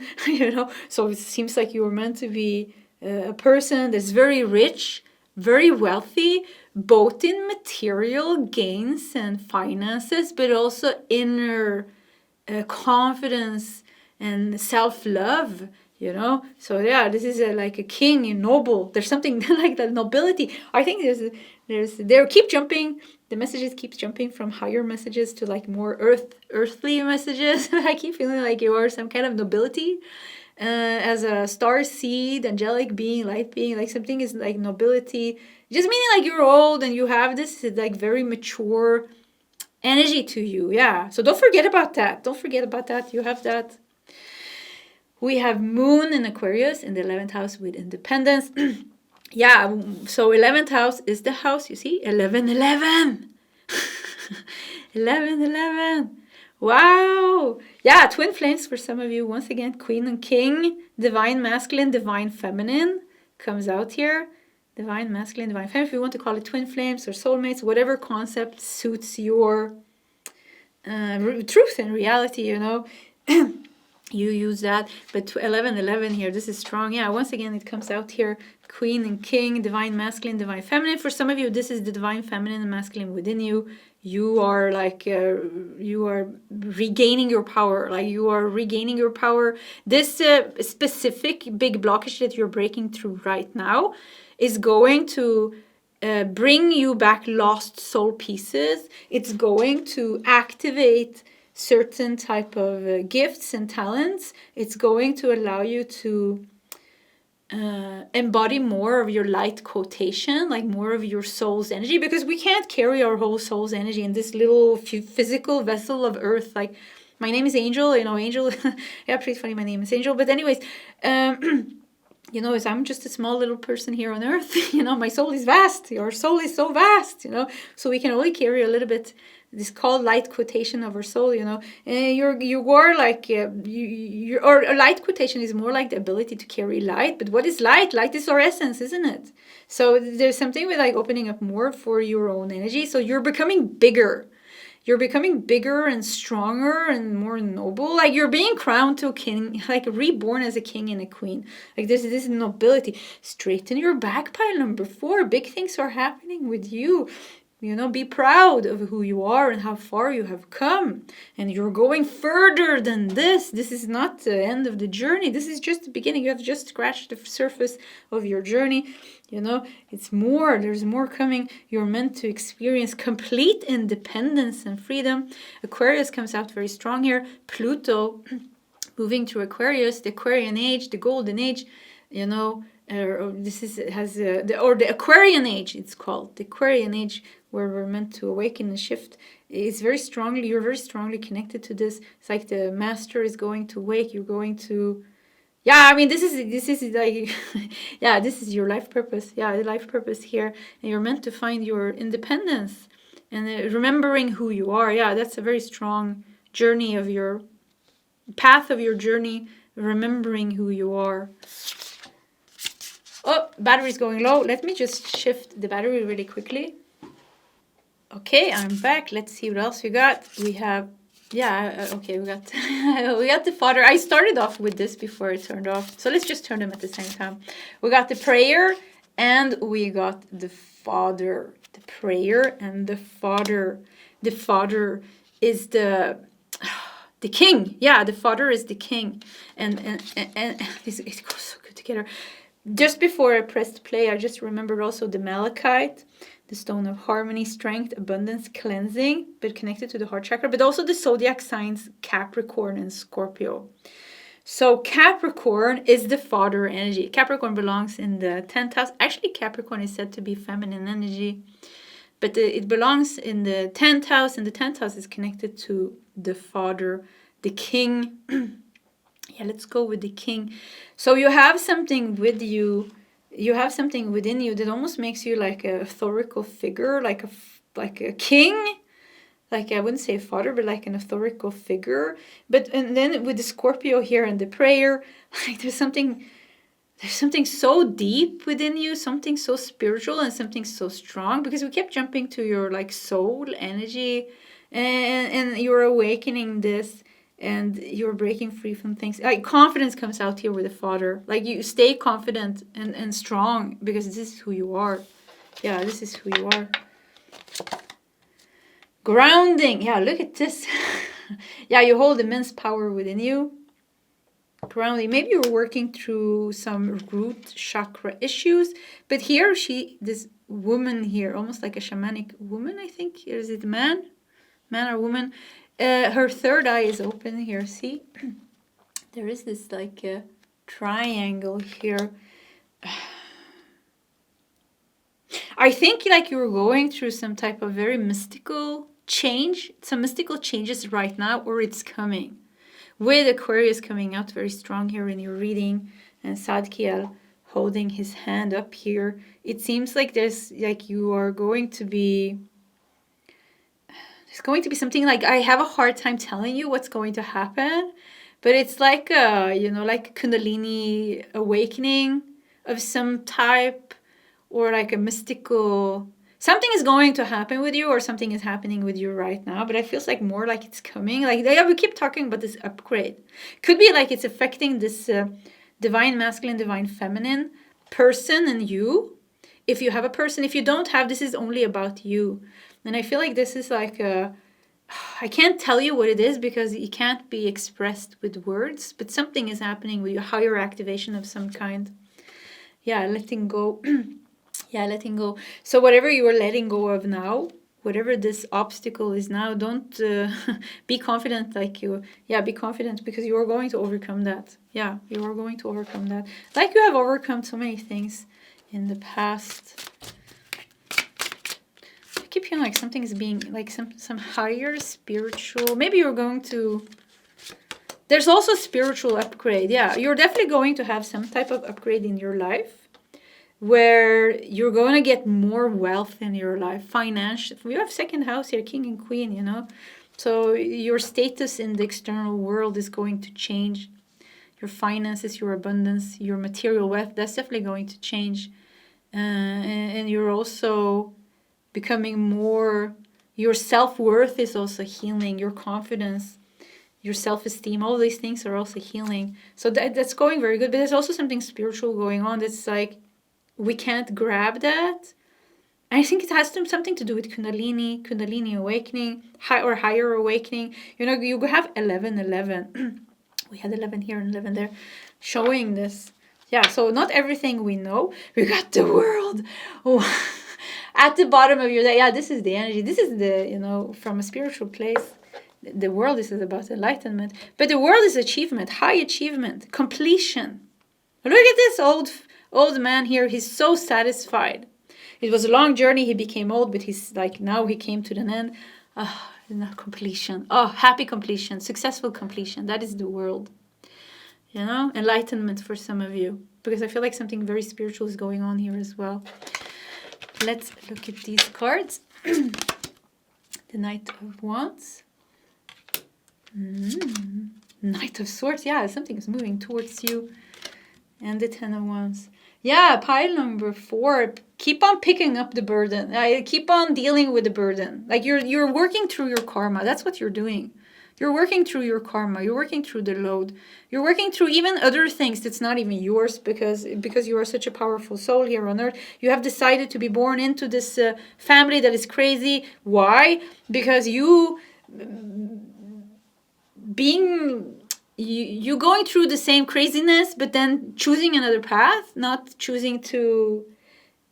So it seems like you were meant to be a person that's very rich, very wealthy, both in material gains and finances, but also inner confidence and self-love, So yeah, this is like a king, a noble. There's something like that nobility. I think the messages keep jumping from higher messages to like more earthly messages. I keep feeling like you are some kind of nobility. As a star seed, angelic being, light being, like something is like nobility. Just meaning like you're old and you have this like very mature energy to you. Yeah. So don't forget about that. You have that. We have Moon in Aquarius in the 11th house with independence. Yeah. So 11th house is the house, you see? 11-11. 11-11. Wow. Yeah, twin flames for some of you. Once again, queen and king, divine masculine, divine feminine comes out here. Divine masculine, divine feminine. If you want to call it twin flames or soulmates, whatever concept suits your truth and reality, you use that. But 11-11 here, this is strong. Yeah, once again, it comes out here. Queen and king, divine masculine, divine feminine. For some of you, this is the divine feminine and masculine within you. You are like, you are regaining your power. Like you are regaining your power. This specific big blockage that you're breaking through right now is going to bring you back lost soul pieces. It's going to activate certain type of gifts and talents. It's going to allow you to embody more of your light quotation, like more of your soul's energy, because we can't carry our whole soul's energy in this little physical vessel of earth. Like, my name is Angel, Angel, yeah, pretty funny, my name is Angel, but anyways, as I'm just a small little person here on earth, my soul is vast, your soul is so vast, so we can only carry a little bit. This is called light quotation of our soul, you were like, or a light quotation is more like the ability to carry light. But what is light? Light is our essence, isn't it? So there's something with like opening up more for your own energy. So you're becoming bigger. You're becoming bigger and stronger and more noble. Like, you're being crowned to a king, like reborn as a king and a queen. Like, this nobility. Straighten your back pile, number 4. Big things are happening with you. Be proud of who you are and how far you have come. And you're going further than this. This is not the end of the journey. This is just the beginning. You have just scratched the surface of your journey. It's more. There's more coming. You're meant to experience complete independence and freedom. Aquarius comes out very strong here. Pluto moving through Aquarius, the Aquarian age, the golden age, the Aquarian age, it's called. The Aquarian age, where we're meant to awaken and shift, you're very strongly connected to this. It's like the master is going to wake, you're going to, this is like, this is your life purpose. The life purpose here. And you're meant to find your independence and remembering who you are. That's a very strong journey of your path of your journey, remembering who you are. Oh, battery's going low. Let me just shift the battery really quickly. Okay, I'm back. Let's see what else we got. We have, we got we got the Father. I started off with this before it turned off. So let's just turn them at the same time. We got the Prayer and we got the Father. The Prayer and the Father. The Father is the king. The Father is the king. And it goes so good together. Just before I pressed play, I just remembered also the Malachite, the stone of harmony, strength, abundance, cleansing, but connected to the heart chakra, but also the zodiac signs Capricorn and Scorpio. So Capricorn is the father energy. Capricorn belongs in the 10th house. Actually, Capricorn is said to be feminine energy, but it belongs in the 10th house, and the 10th house is connected to the father, the king. Let's go with the king. So you have something with you. You have something within you that almost makes you like a authoritative figure, like a king. Like, I wouldn't say a father, but like an authoritative figure. And then with the Scorpio here and the Prayer, like there's something so deep within you, something so spiritual and something so strong, because we kept jumping to your like soul energy, and you're awakening this. And you're breaking free from things. Like, confidence comes out here with the Father. Like, you stay confident and strong, because this is who you are. This is who you are. Grounding. Look at this. You hold immense power within you. Grounding. Maybe you're working through some root chakra issues. But here, this woman here, almost like a shamanic woman, I think. Is it man or woman? Her third eye is open here, see? There is this like triangle here. I think like you're going through some type of very mystical change. Some mystical changes right now, or it's coming. With Aquarius coming out very strong here in your reading, and Sadkiel holding his hand up here. It seems like there's like you are going to be... It's going to be something like, I have a hard time telling you what's going to happen, but it's like like kundalini awakening of some type, or like a mystical, something is going to happen with you, or something is happening with you right now, but it feels like more like it's coming. Like, we keep talking about this upgrade. Could be like it's affecting this divine masculine, divine feminine person and you. If you have a person, if you don't have, this is only about you. And I feel like this is like I can't tell you what it is, because it can't be expressed with words, but something is happening with you, higher activation of some kind. Letting go. Letting go. So whatever you are letting go of now, whatever this obstacle is now, don't be confident be confident, because you are going to overcome that. Yeah, you are going to overcome that. Like you have overcome so many things in the past. I keep feeling like something is being, like some higher spiritual, maybe you're going to, there's also spiritual upgrade. Yeah, you're definitely going to have some type of upgrade in your life, where you're going to get more wealth in your life, financial. We have second house here, king and queen, you know. So your status in the external world is going to change. Your finances, your abundance, your material wealth, that's definitely going to change. And you're also becoming more, your self-worth is also healing, your confidence, your self-esteem, all these things are also healing. So that's going very good. But there's also something spiritual going on that's like, we can't grab that. I think it has something to do with kundalini awakening, higher awakening. You know, you have 11. We had 11 here and 11 there, showing this. Yeah, so not everything we know. We got the world. Oh, at the bottom of your day. Yeah, this is the energy. This is the, you know, from a spiritual place. The world is about enlightenment. But the world is achievement, high achievement, completion. Look at this old man here. He's so satisfied. It was a long journey. He became old, but he's like, now he came to an end. Completion. Oh, happy completion, successful completion. That is the world. You know, enlightenment for some of you, because I feel like something very spiritual is going on here as well. Let's look at these cards. The Knight of Wands. Knight of Swords. Yeah, something is moving towards you. And the Ten of Wands. Yeah, pile number 4. Keep on picking up the burden. Keep on dealing with the burden. Like you're working through your karma. That's what you're doing. You're working through your karma. You're working through the load. You're working through even other things that's not even yours, because you are such a powerful soul here on earth. You have decided to be born into this family that is crazy. Why? Because you going through the same craziness, but then choosing another path, not choosing to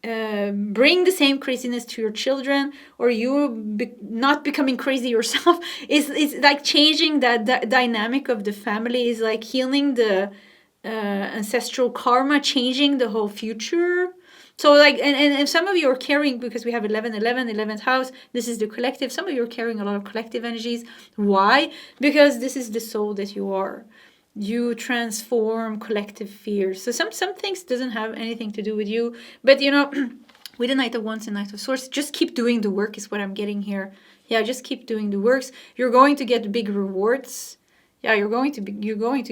bring the same craziness to your children, or not becoming crazy yourself. It's like changing that dynamic of the family, is like healing the ancestral karma, changing the whole future. So like, and some of you are carrying, because we have 11th house, this is the collective. Some of you are carrying a lot of collective energies. Why? Because this is the soul that you are. You transform collective fears. So some things doesn't have anything to do with you. But you know, with the Knight of Wands and Knight of Swords, just keep doing the work is what I'm getting here. Yeah, just keep doing the works. You're going to get big rewards. Yeah, you're going to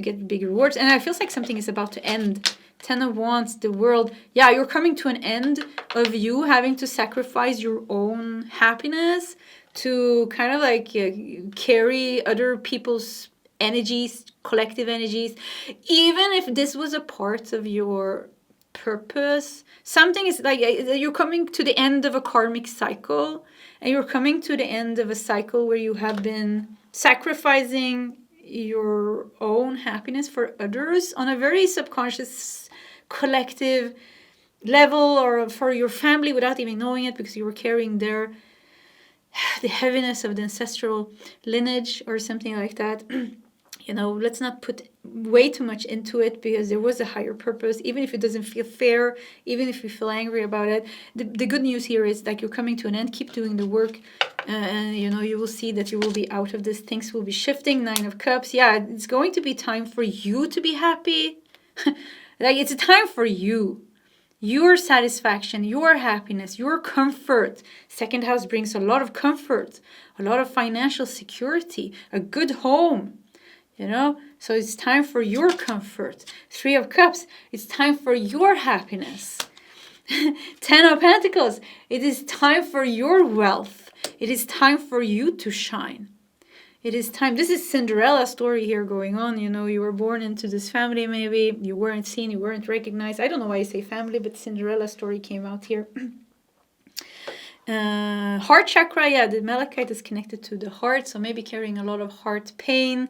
get big rewards. And I feel like something is about to end. Ten of Wands, the world. Yeah, you're coming to an end of you having to sacrifice your own happiness to kind of like carry other people's energies, collective energies. Even if this was a part of your purpose, something is like you're coming to the end of a karmic cycle, and you're coming to the end of a cycle where you have been sacrificing your own happiness for others on a very subconscious collective level, or for your family without even knowing it, because you were carrying the heaviness of the ancestral lineage or something like that. You know, let's not put way too much into it, because there was a higher purpose, even if it doesn't feel fair, even if you feel angry about it. The good news here is like you're coming to an end. Keep doing the work, and you know, you will see that you will be out of this. Things will be shifting. 9 of Cups. Yeah, it's going to be time for you to be happy. Like it's a time for you. Your satisfaction, your happiness, your comfort. Second house brings a lot of comfort, a lot of financial security, a good home. You know, so it's time for your comfort. 3 of Cups, it's time for your happiness. 10 of Pentacles, it is time for your wealth. It is time for you to shine. It is time. This is Cinderella story here going on. You know, you were born into this family, maybe. You weren't seen, you weren't recognized. I don't know why I say family, but Cinderella story came out here. Heart chakra, yeah, the malachite is connected to the heart. So maybe carrying a lot of heart pain,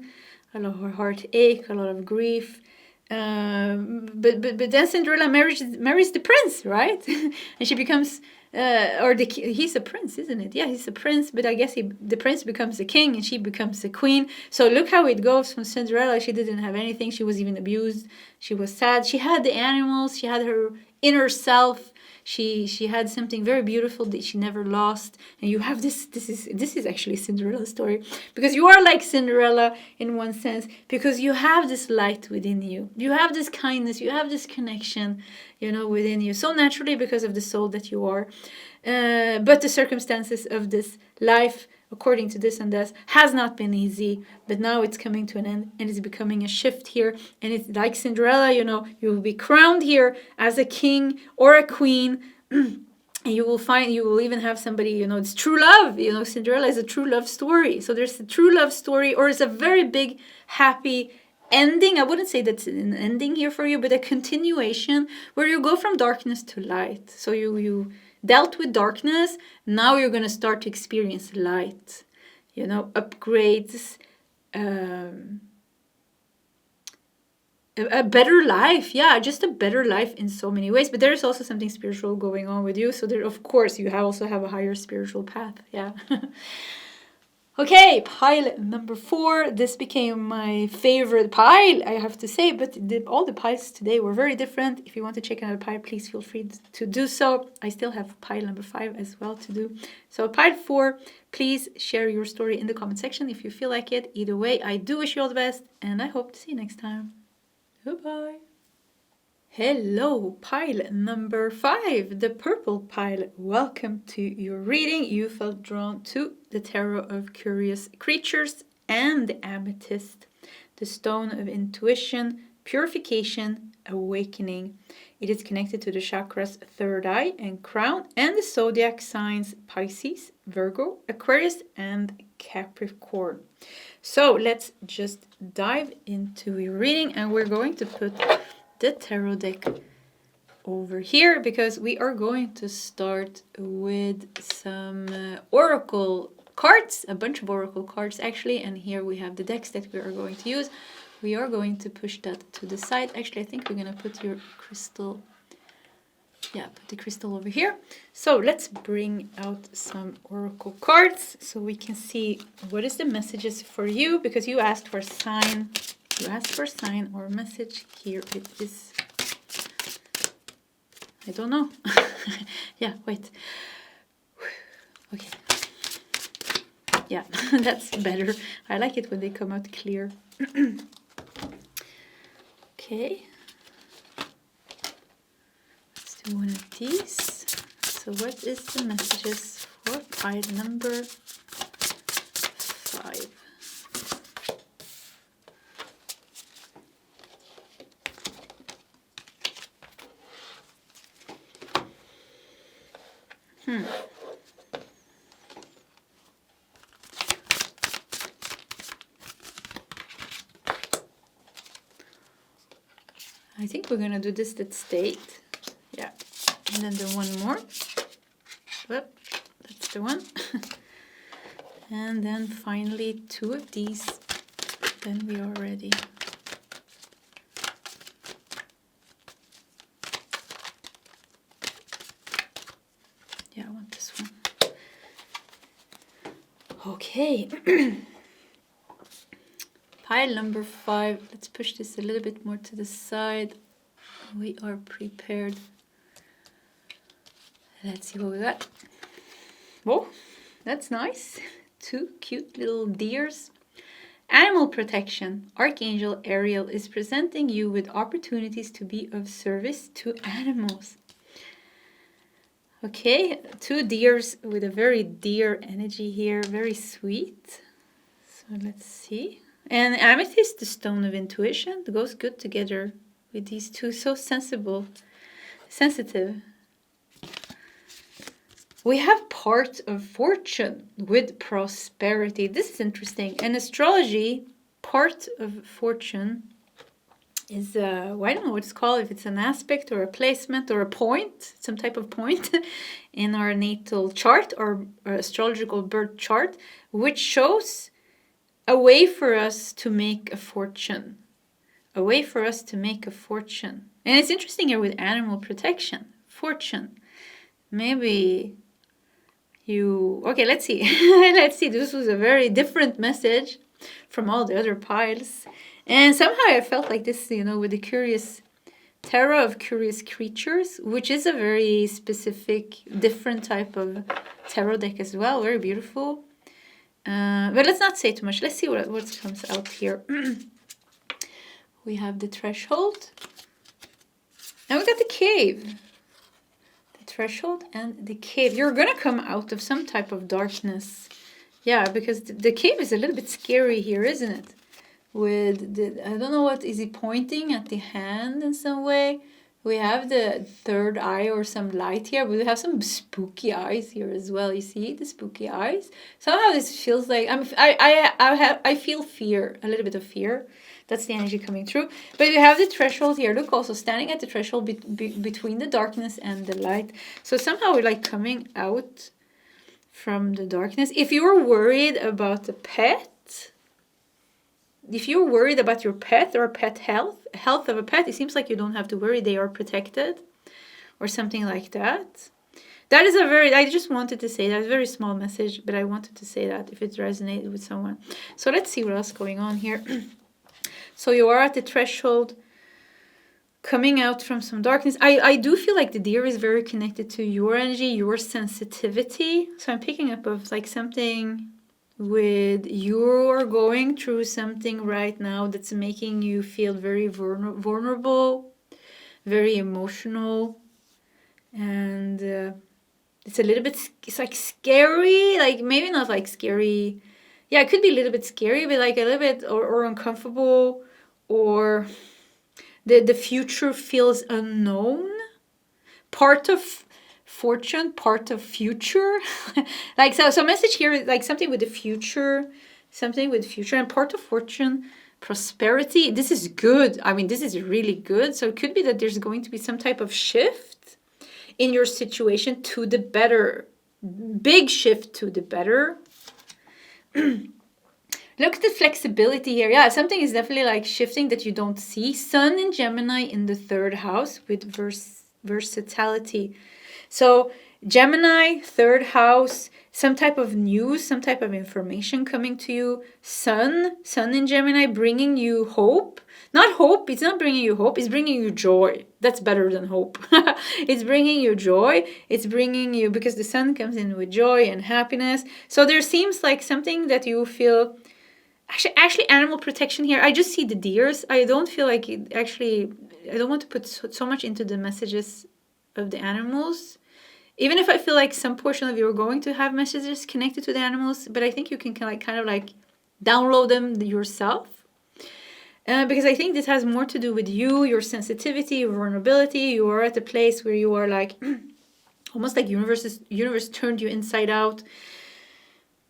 a lot of heartache, a lot of grief. But then Cinderella marries the prince, right? And she becomes He's a prince, isn't it? Yeah, he's a prince, but I guess the prince becomes the king and she becomes the queen. So look how it goes from Cinderella. She didn't have anything. She was even abused. She was sad. She had the animals. She had her inner self. She had something very beautiful that she never lost. And you have this is actually Cinderella's story, because you are like Cinderella in one sense, because you have this light within you. You have this kindness, you have this connection, within you, so naturally, because of the soul that you are. But the circumstances of this life, according to this and that, has not been easy, but now it's coming to an end and it's becoming a shift here. And it's like Cinderella, you will be crowned here as a king or a queen. And you will even have somebody, it's true love. Cinderella is a true love story. So there's a true love story, or it's a very big, happy ending. I wouldn't say that's an ending here for you, but a continuation where you go from darkness to light. So you dealt with darkness, now you're going to start to experience light, upgrades, a better life. Yeah, just a better life in so many ways. But there's also something spiritual going on with you. So there, of course, you also have a higher spiritual path. Yeah. Okay, pile number 4. This became my favorite pile, I have to say, but all the piles today were very different. If you want to check another pile, please feel free to do so. I still have pile number 5 as well to do. So pile 4, please share your story in the comment section if you feel like it. Either way, I do wish you all the best, and I hope to see you next time. Goodbye. Hello, pile number 5, the purple pile. Welcome to your reading. You felt drawn to the Tarot of Curious Creatures and the Amethyst, the stone of intuition, purification, awakening. It is connected to the chakras third eye and crown, and the zodiac signs Pisces, Virgo, Aquarius, and Capricorn. So let's just dive into your reading, and we're going to put the tarot deck over here, because we are going to start with some oracle cards, a bunch of oracle cards actually, and here we have the decks that we are going to use. We are going to push that to the side. Actually, I think we're going to put your crystal, put the crystal over here. So let's bring out some oracle cards so we can see what is the messages for you, because you asked for a sign. You asked for a sign or message. Here it is. I don't know. Yeah, wait. Okay. Yeah, that's better. I like it when they come out clear. Okay. Let's do one of these. So what is the messages for pile number 5? I think we're gonna do this that state. Yeah. And then the one more. Whoop, that's the one. And then finally 2 of these. Then we are ready. Yeah, I want this one. Okay. Pile number 5. Let's push this a little bit more to the side. We are prepared. Let's see what we got. Whoa, that's nice. 2 cute little deers. Animal protection. Archangel Ariel is presenting you with opportunities to be of service to animals. Okay, 2 deers with a very deer energy here. Very sweet. So let's see. And amethyst, the stone of intuition, it goes good together with these 2. So sensitive. We have part of fortune with prosperity. This is interesting. In astrology, part of fortune is, well, I don't know what it's called, if it's an aspect or a placement or a point, some type of point in our natal chart or astrological birth chart, which shows a way for us to make a fortune. A way for us to make a fortune. And it's interesting here with animal protection, fortune. maybe you... Okay, let's see. Let's see. This was a very different message from all the other piles. And somehow I felt like this, with the curious tarot of curious creatures, which is a very specific, different type of tarot deck as well. Very beautiful. But let's not say too much. Let's see what comes out here. We have the threshold. And we got the cave. The threshold and the cave. You're going to come out of some type of darkness. Yeah, because the cave is a little bit scary here, isn't it? With the, I don't know what, is he pointing at the hand in some way? We have the third eye or some light here, but we have some spooky eyes here as well. You see the spooky eyes? Somehow this feels like I feel fear, a little bit of fear. That's the energy coming through. But we have the threshold here. Look, also standing at the threshold between the darkness and the light. So somehow we're like coming out from the darkness. If you're worried about the pet, if you're worried about your pet or pet health of a pet, it seems like you don't have to worry. They are protected or something like that. That is I just wanted to say that. It's a very small message, but I wanted to say that if it resonated with someone. So let's see what else is going on here. So you are at the threshold, coming out from some darkness. I do feel like the deer is very connected to your energy, your sensitivity. So I'm picking up of like something with you're going through something right now that's making you feel very vulnerable, very emotional, and it's a little bit, it's like scary, like maybe not like scary. Yeah, it could be a little bit scary, but like a little bit or uncomfortable, or the future feels unknown. Part of fortune, part of future. Like so message here is like something with the future, and part of fortune, prosperity. This is good. I mean, this is really good. So it could be that there's going to be some type of shift in your situation to the better. Big shift to the better. Look at the flexibility here. Yeah, something is definitely like shifting that you don't see. Sun in Gemini in the third house with versatility. So Gemini, third house, some type of news, some type of information coming to you. Sun in Gemini bringing you hope. Not hope, it's not bringing you hope, it's bringing you joy. That's better than hope. It's bringing you joy. It's bringing you, because the sun comes in with joy and happiness. So there seems like something that you feel, actually animal protection here. I just see the deers. I don't feel like it actually, I don't want to put so much into the messages of the animals. Even if I feel like some portion of you are going to have messages connected to the animals, but I think you can kind of like download them yourself. Because I think this has more to do with you, your sensitivity, your vulnerability. You are at a place where you are like, almost like universe turned you inside out.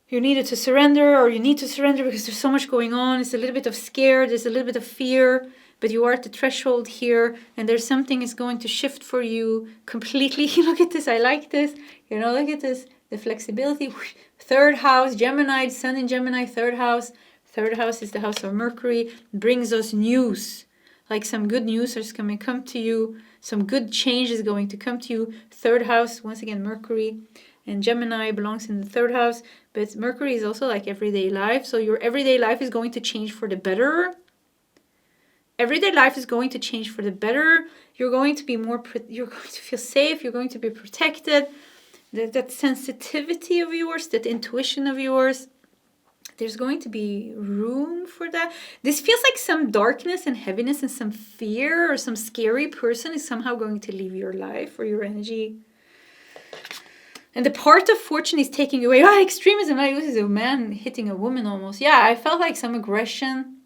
You needed to surrender, or you need to surrender because there's so much going on. It's a little bit of scare, there's a little bit of fear, but you are at the threshold here, and there's something is going to shift for you completely. Look at this, I like this. Look at this, the flexibility. Third house, Gemini, sun in Gemini, third house. Third house is the house of Mercury, brings us news. Like some good news is going to come to you. Some good change is going to come to you. Third house, once again, Mercury. And Gemini belongs in the third house. But Mercury is also like everyday life. So your everyday life is going to change for the better. Everyday life is going to change for the better. You're going to be you're going to feel safe. You're going to be protected. That sensitivity of yours, that intuition of yours. There's going to be room for that. This feels like some darkness and heaviness and some fear, or some scary person is somehow going to leave your life or your energy. And the part of fortune is taking away. Extremism. This is a man hitting a woman almost. Yeah, I felt like some aggression.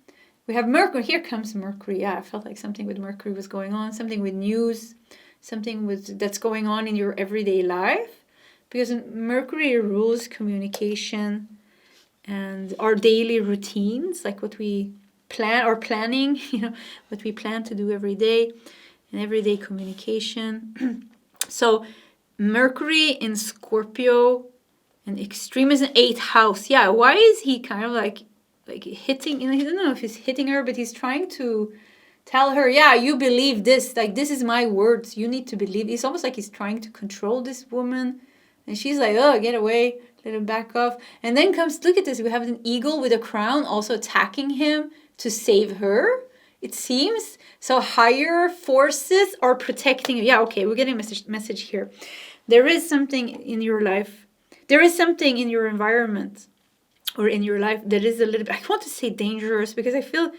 We have Mercury. Here comes Mercury. Yeah, I felt like something with Mercury was going on. Something with news. Something that's going on in your everyday life. Because Mercury rules communication and our daily routines, like what we planning, what we plan to do every day, and everyday communication. So Mercury in Scorpio and extremism, 8th house. Yeah, why is he kind of like hitting, I don't know if he's hitting her, but he's trying to Tell her, yeah, you believe this. Like, this is my words. You need to believe. It's almost like he's trying to control this woman. And she's like, oh, get away. Let him back off. And then comes, look at this. We have an eagle with a crown also attacking him to save her, it seems. So higher forces are protecting you. Yeah, okay, we're getting a message here. There is something in your life. There is something in your environment or in your life that is a little bit, I want to say dangerous, because I feel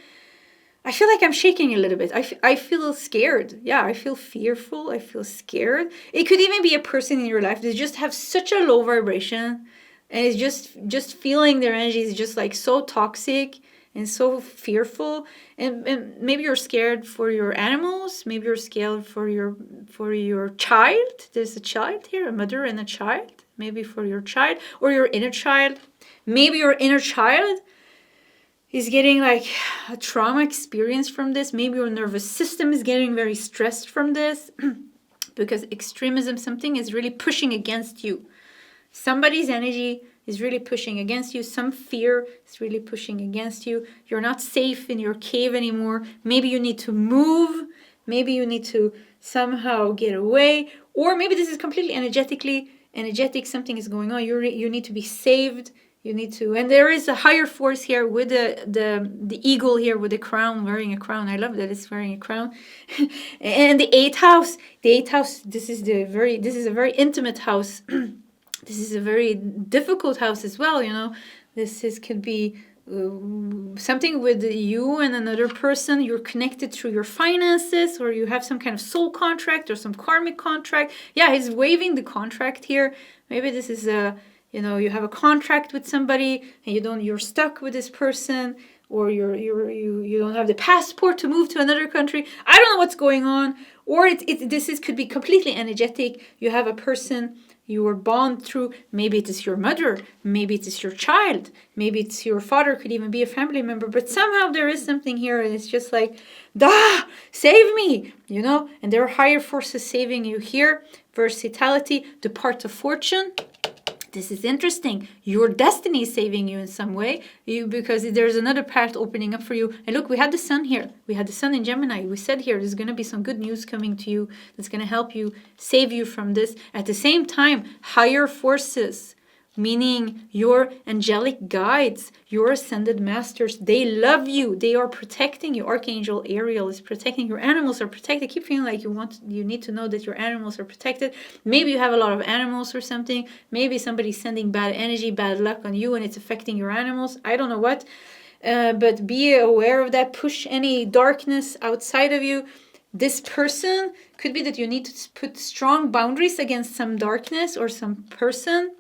like I'm shaking a little bit. I feel scared. Yeah, I feel fearful. I feel scared. It could even be a person in your life that just have such a low vibration, and it's just feeling their energy is just like so toxic and so fearful. And maybe you're scared for your animals. Maybe you're scared for your child. There's a child here, a mother and a child. Maybe for your child or your inner child. Maybe your inner child is getting like a trauma experience from this. Maybe your nervous system is getting very stressed from this because extremism, something is really pushing against you. Somebody's energy is really pushing against you. Some fear is really pushing against you. You're not safe in your cave anymore. Maybe you need to move. Maybe you need to somehow get away. Or maybe this is completely energetic. Something is going on. You need to be saved. You need to, and there is a higher force here with the eagle here with the crown, wearing a crown. I love that it's wearing a crown. And the eighth house, this is a very intimate house. This is a very difficult house as well, you know. Could be something with you and another person. You're connected through your finances, or you have some kind of soul contract or some karmic contract. Yeah, he's waiving the contract here. Maybe this is you have a contract with somebody and you're stuck with this person, or you don't have the passport to move to another country. I don't know what's going on. Or could be completely energetic. You have a person you were born through. Maybe it is your mother, maybe it is your child, maybe it's your father, could even be a family member, but somehow there is something here and it's just like, save me, you know. And there are higher forces saving you here. Versatility, the part of fortune. This is interesting. Your destiny is saving you in some way, because there's another path opening up for you. And look, we had the sun here. We had the sun in Gemini. We said here there's going to be some good news coming to you that's going to help you, save you from this. At the same time, higher forces, meaning your angelic guides, your ascended masters, they love you. They are protecting you. Archangel Ariel is protecting. Your animals are protected. Keep feeling like you need to know that your animals are protected. Maybe you have a lot of animals or something. Maybe somebody's sending bad energy, bad luck on you, and it's affecting your animals. I don't know what. But be aware of that. Push any darkness outside of you. This person could be that you need to put strong boundaries against some darkness or some person.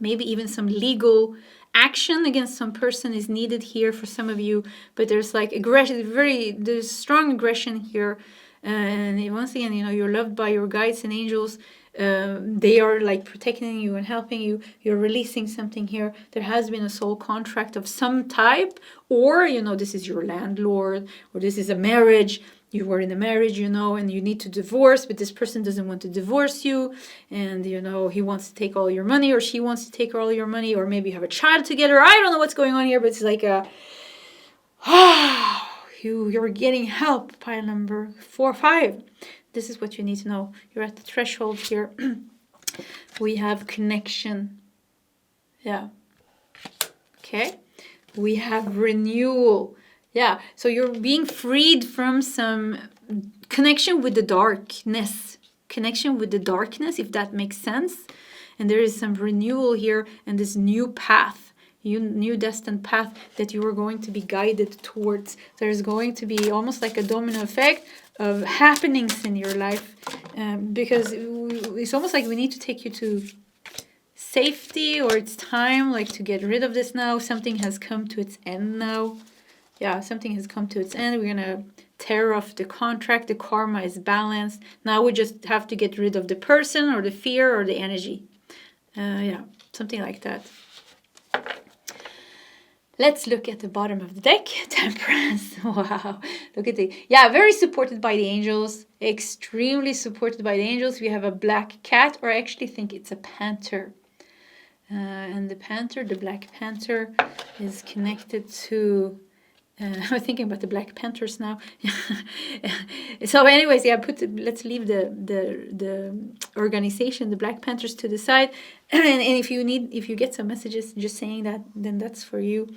Maybe even some legal action against some person is needed here for some of you. But there's like aggression, there's strong aggression here. And once again, you're loved by your guides and angels. They are like protecting you and helping you. You're releasing something here. There has been a soul contract of some type. Or, this is your landlord. Or this is a marriage. You were in a marriage, and you need to divorce, but this person doesn't want to divorce you. And, he wants to take all your money, or she wants to take all your money, or maybe you have a child together. I don't know what's going on here, but it's like you're getting help. Pile number 4-5. This is what you need to know. You're at the threshold here. We have connection. Yeah. Okay. We have renewal. Yeah, so you're being freed from some connection with the darkness. Connection with the darkness, if that makes sense. And there is some renewal here and this new path, new destined path that you are going to be guided towards. There's going to be almost like a domino effect of happenings in your life. Because it's almost like we need to take you to safety, or it's time like to get rid of this now. Something has come to its end now. Yeah, something has come to its end. We're going to tear off the contract. The karma is balanced. Now we just have to get rid of the person or the fear or the energy. Yeah, something like that. Let's look at the bottom of the deck. Temperance. Wow. Look at yeah, very supported by the angels. Extremely supported by the angels. We have a black cat, or I actually think it's a panther. And the black panther is connected to I'm thinking about the Black Panthers now. So, anyways, yeah, let's leave the organization, the Black Panthers, to the side. And if you get some messages just saying that, then that's for you.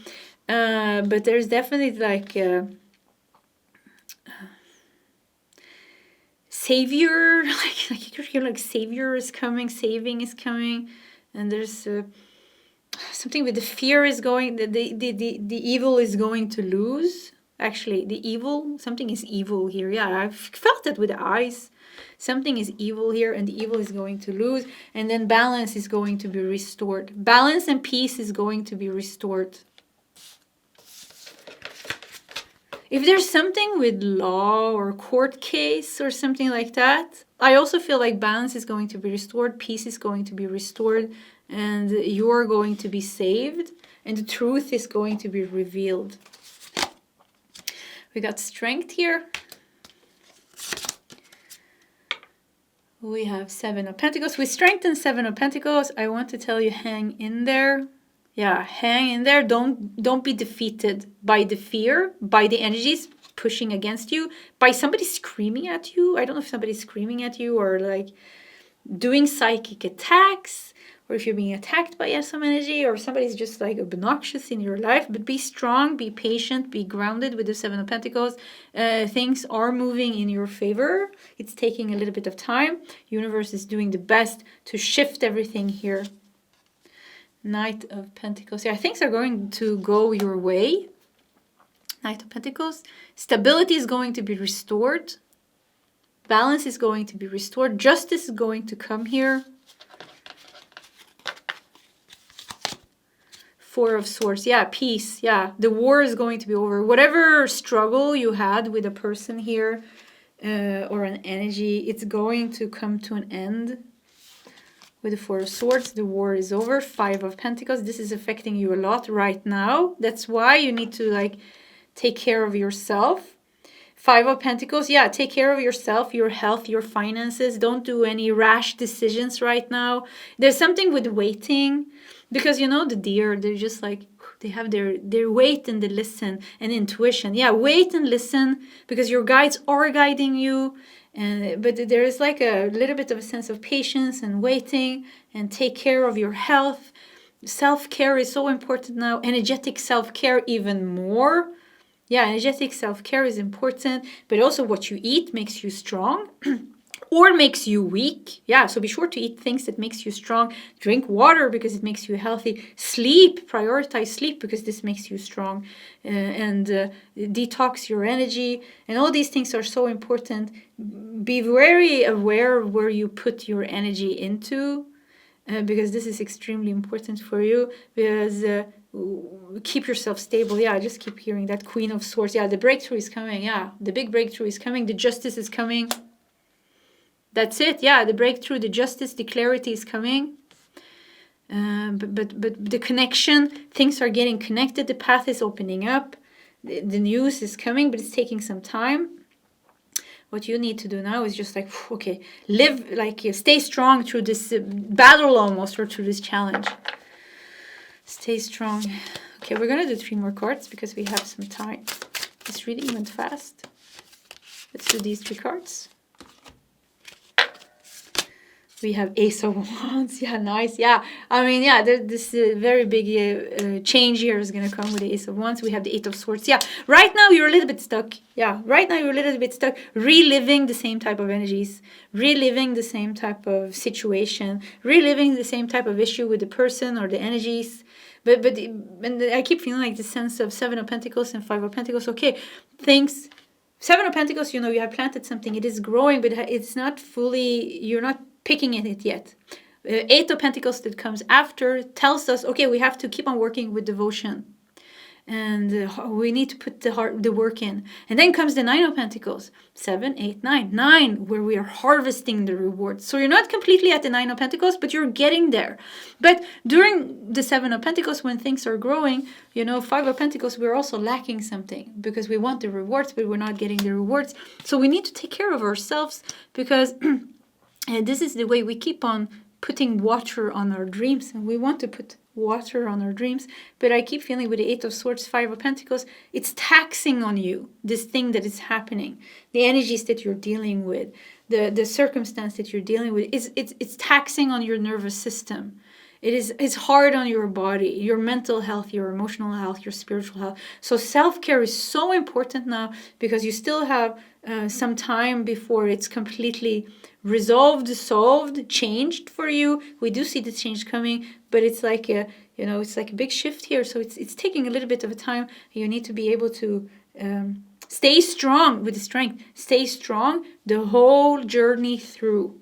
But there's definitely like savior, like you hear like savior is coming, saving is coming, and there's something with the fear is going, the evil is going to lose. Actually, something is evil here. Yeah, I've felt it with the eyes. Something is evil here, and the evil is going to lose, and then balance is going to be restored. Balance and peace is going to be restored. If there's something with law or court case or something like that, I also feel like balance is going to be restored, peace is going to be restored, and you're going to be saved, and the truth is going to be revealed. We got strength here. We have 7 of Pentacles. With strength and 7 of Pentacles, I want to tell you, hang in there. Yeah, hang in there. Don't be defeated by the fear, by the energies pushing against you, by somebody screaming at you. I don't know if somebody's screaming at you or like doing psychic attacks, or if you're being attacked by some energy, or somebody's just like obnoxious in your life. But be strong, be patient, be grounded with the 7 of Pentacles. Things are moving in your favor. It's taking a little bit of time. Universe is doing the best to shift everything here. Knight of Pentacles. Yeah, things are going to go your way. Knight of Pentacles. Stability is going to be restored. Balance is going to be restored. Justice is going to come here. 4 of Swords. Yeah, peace. Yeah, the war is going to be over. Whatever struggle you had with a person here or an energy, it's going to come to an end. With the 4 of Swords, the war is over. 5 of Pentacles. This is affecting you a lot right now. That's why you need to like take care of yourself. 5 of Pentacles. Yeah, take care of yourself, your health, your finances. Don't do any rash decisions right now. There's something with waiting. Because you know the deer, they're just like, they have their wait and they listen and intuition. Yeah, wait and listen because your guides are guiding you. But there is like a little bit of a sense of patience and waiting, and take care of your health. Self-care is so important now. Energetic self-care even more. Yeah, energetic self-care is important, but also what you eat makes you strong or makes you weak. Yeah, so be sure to eat things that makes you strong. Drink water because it makes you healthy. Sleep, prioritize sleep because this makes you strong. And detox your energy. And all these things are so important. Be very aware of where you put your energy into because this is extremely important for you. Because keep yourself stable. Yeah, I just keep hearing that Queen of Swords. Yeah, the breakthrough is coming. Yeah, the big breakthrough is coming. The justice is coming. That's it. Yeah, the breakthrough, the justice, the clarity is coming. But the connection, things are getting connected. The path is opening up. The news is coming, but it's taking some time. What you need to do now is just like, okay, live, like stay strong through this battle almost, or through this challenge. Stay strong. Okay, we're going to do 3 more cards because we have some time. This reading went fast. Let's do these 3 cards. We have Ace of Wands. Yeah, nice. Yeah, I mean, yeah, this very big change here is going to come with the Ace of Wands. We have the 8 of Swords. Yeah, right now you're a little bit stuck. Yeah, right now you're a little bit stuck. Reliving the same type of energies. Reliving the same type of situation. Reliving the same type of issue with the person or the energies. But and I keep feeling like the sense of 7 of Pentacles and 5 of Pentacles. Okay, things... 7 of Pentacles, you know, you have planted something. It is growing, but it's not fully... You're not picking at it yet. 8 of Pentacles that comes after tells us, okay, we have to keep on working with devotion. And we need to put the work in. And then comes the 9 of Pentacles. 7, 8, 9. 9, where we are harvesting the rewards. So you're not completely at the 9 of Pentacles, but you're getting there. But during the 7 of Pentacles, when things are growing, you know, 5 of Pentacles, we're also lacking something. Because we want the rewards, but we're not getting the rewards. So we need to take care of ourselves because... And this is the way we keep on putting water on our dreams, and we want to put water on our dreams. But I keep feeling with the Eight of Swords, Five of Pentacles, it's taxing on you, this thing that is happening. The energies that you're dealing with, the circumstance that you're dealing with, it's taxing on your nervous system. It's hard on your body, your mental health, your emotional health, your spiritual health. So self-care is so important now, because you still have some time before it's completely resolved, solved, changed for you. We do see the change coming, but it's like it's like a big shift here. So it's taking a little bit of a time. You need to be able to stay strong with the strength. Stay strong the whole journey through.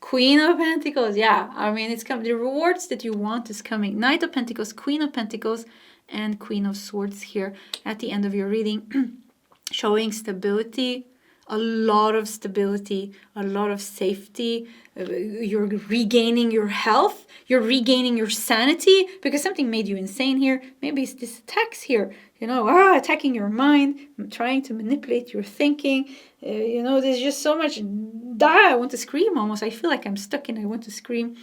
Queen of Pentacles, yeah. I mean, it's coming. The rewards that you want is coming. Knight of Pentacles, Queen of Pentacles, and Queen of Swords here at the end of your reading. Showing stability, a lot of stability, a lot of safety. You're regaining your health. You're regaining your sanity, because something made you insane here. Maybe it's this attacks here. Attacking your mind, trying to manipulate your thinking. There's just so much. I want to scream almost. I feel like I'm stuck and I want to scream.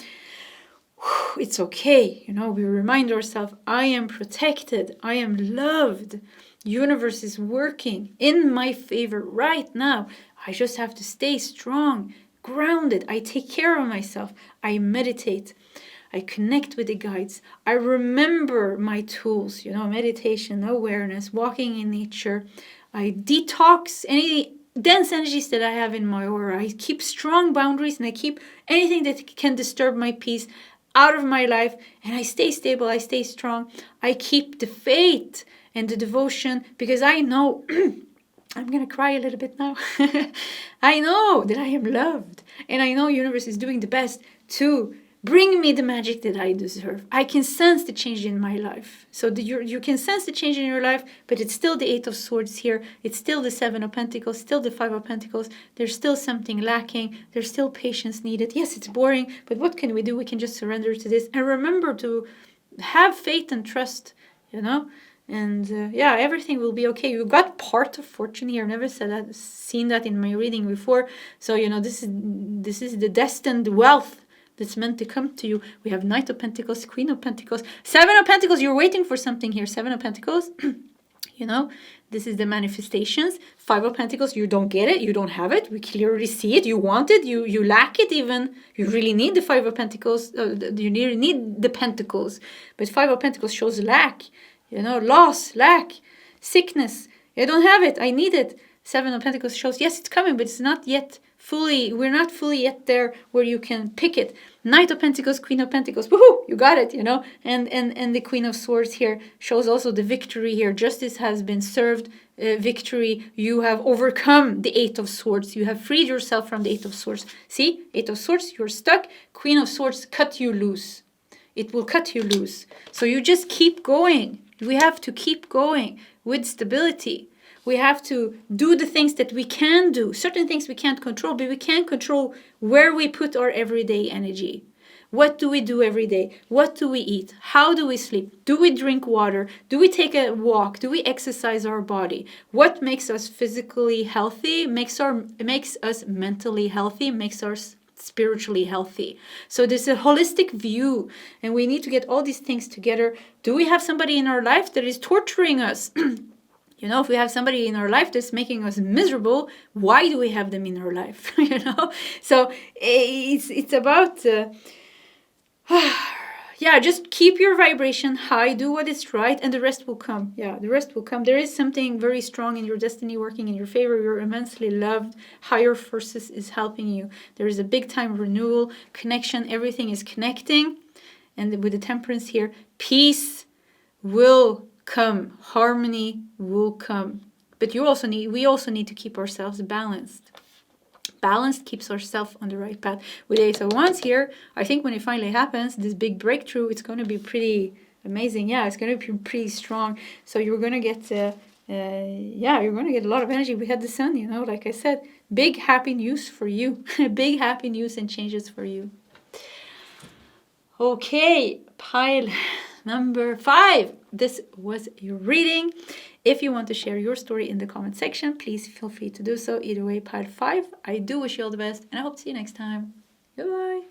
It's okay. We remind ourselves, I am protected. I am loved. Universe is working in my favor right now. I just have to stay strong, grounded. I take care of myself. I meditate. I connect with the guides. I remember my tools, meditation, awareness, walking in nature. I detox any dense energies that I have in my aura. I keep strong boundaries, and I keep anything that can disturb my peace out of my life, and I stay stable. I stay strong. I keep the faith and the devotion, because I know I'm going to cry a little bit now. I know that I am loved, and I know universe is doing the best to bring me the magic that I deserve. I can sense the change in my life. So you can sense the change in your life, but it's still the Eight of Swords here. It's still the Seven of Pentacles, still the Five of Pentacles. There's still something lacking. There's still patience needed. Yes, it's boring, but what can we do? We can just surrender to this and remember to have faith and trust, And everything will be okay. You got part of fortune here. Never seen that in my reading before. So this is the destined wealth that's meant to come to you. We have Knight of Pentacles, Queen of Pentacles, Seven of Pentacles. You're waiting for something here. Seven of Pentacles. This is the manifestations. Five of Pentacles. You don't get it. You don't have it. We clearly see it. You want it. You lack it even. You really need the Five of Pentacles. You really need the Pentacles. But Five of Pentacles shows lack. Loss, lack, sickness. I don't have it. I need it. Seven of Pentacles shows, yes, it's coming, but it's not yet fully, we're not fully yet there where you can pick it. Knight of Pentacles, Queen of Pentacles, woohoo, you got it, And the Queen of Swords here shows also the victory here. Justice has been served, victory. You have overcome the Eight of Swords. You have freed yourself from the Eight of Swords. See, Eight of Swords, you're stuck. Queen of Swords, cut you loose. It will cut you loose. So you just keep going. We have to keep going with stability. We have to do the things that we can do. Certain things we can't control, but we can control where we put our everyday energy. What do we do every day? What do we eat? How do we sleep? Do we drink water? Do we take a walk? Do we exercise our body? What makes us physically healthy? Makes us mentally healthy? Makes us spiritually healthy. So there's a holistic view, and we need to get all these things together. Do we have somebody in our life that is torturing us? If we have somebody in our life that's making us miserable, why do we have them in our life? So it's about just keep your vibration high, do what is right, and the rest will come. The rest will come. There is something very strong in your destiny working in your favor. You're immensely loved. Higher forces is helping you. There is a big time renewal, connection. Everything is connecting. And with the Temperance here, peace will come. Harmony will come. But we also need to keep ourselves balanced. Balanced keeps ourselves on the right path. With Ace of Wands here, I think when it finally happens, this big breakthrough, it's going to be pretty amazing. It's going to be pretty strong. So you're going to get, you're going to get a lot of energy. We had the Sun, like I said, big happy news for you. Big happy news and changes for you. Okay, pile number 5. This was your reading. If you want to share your story in the comment section, please feel free to do so. Either way, pile 5. I do wish you all the best, and I hope to see you next time. Goodbye.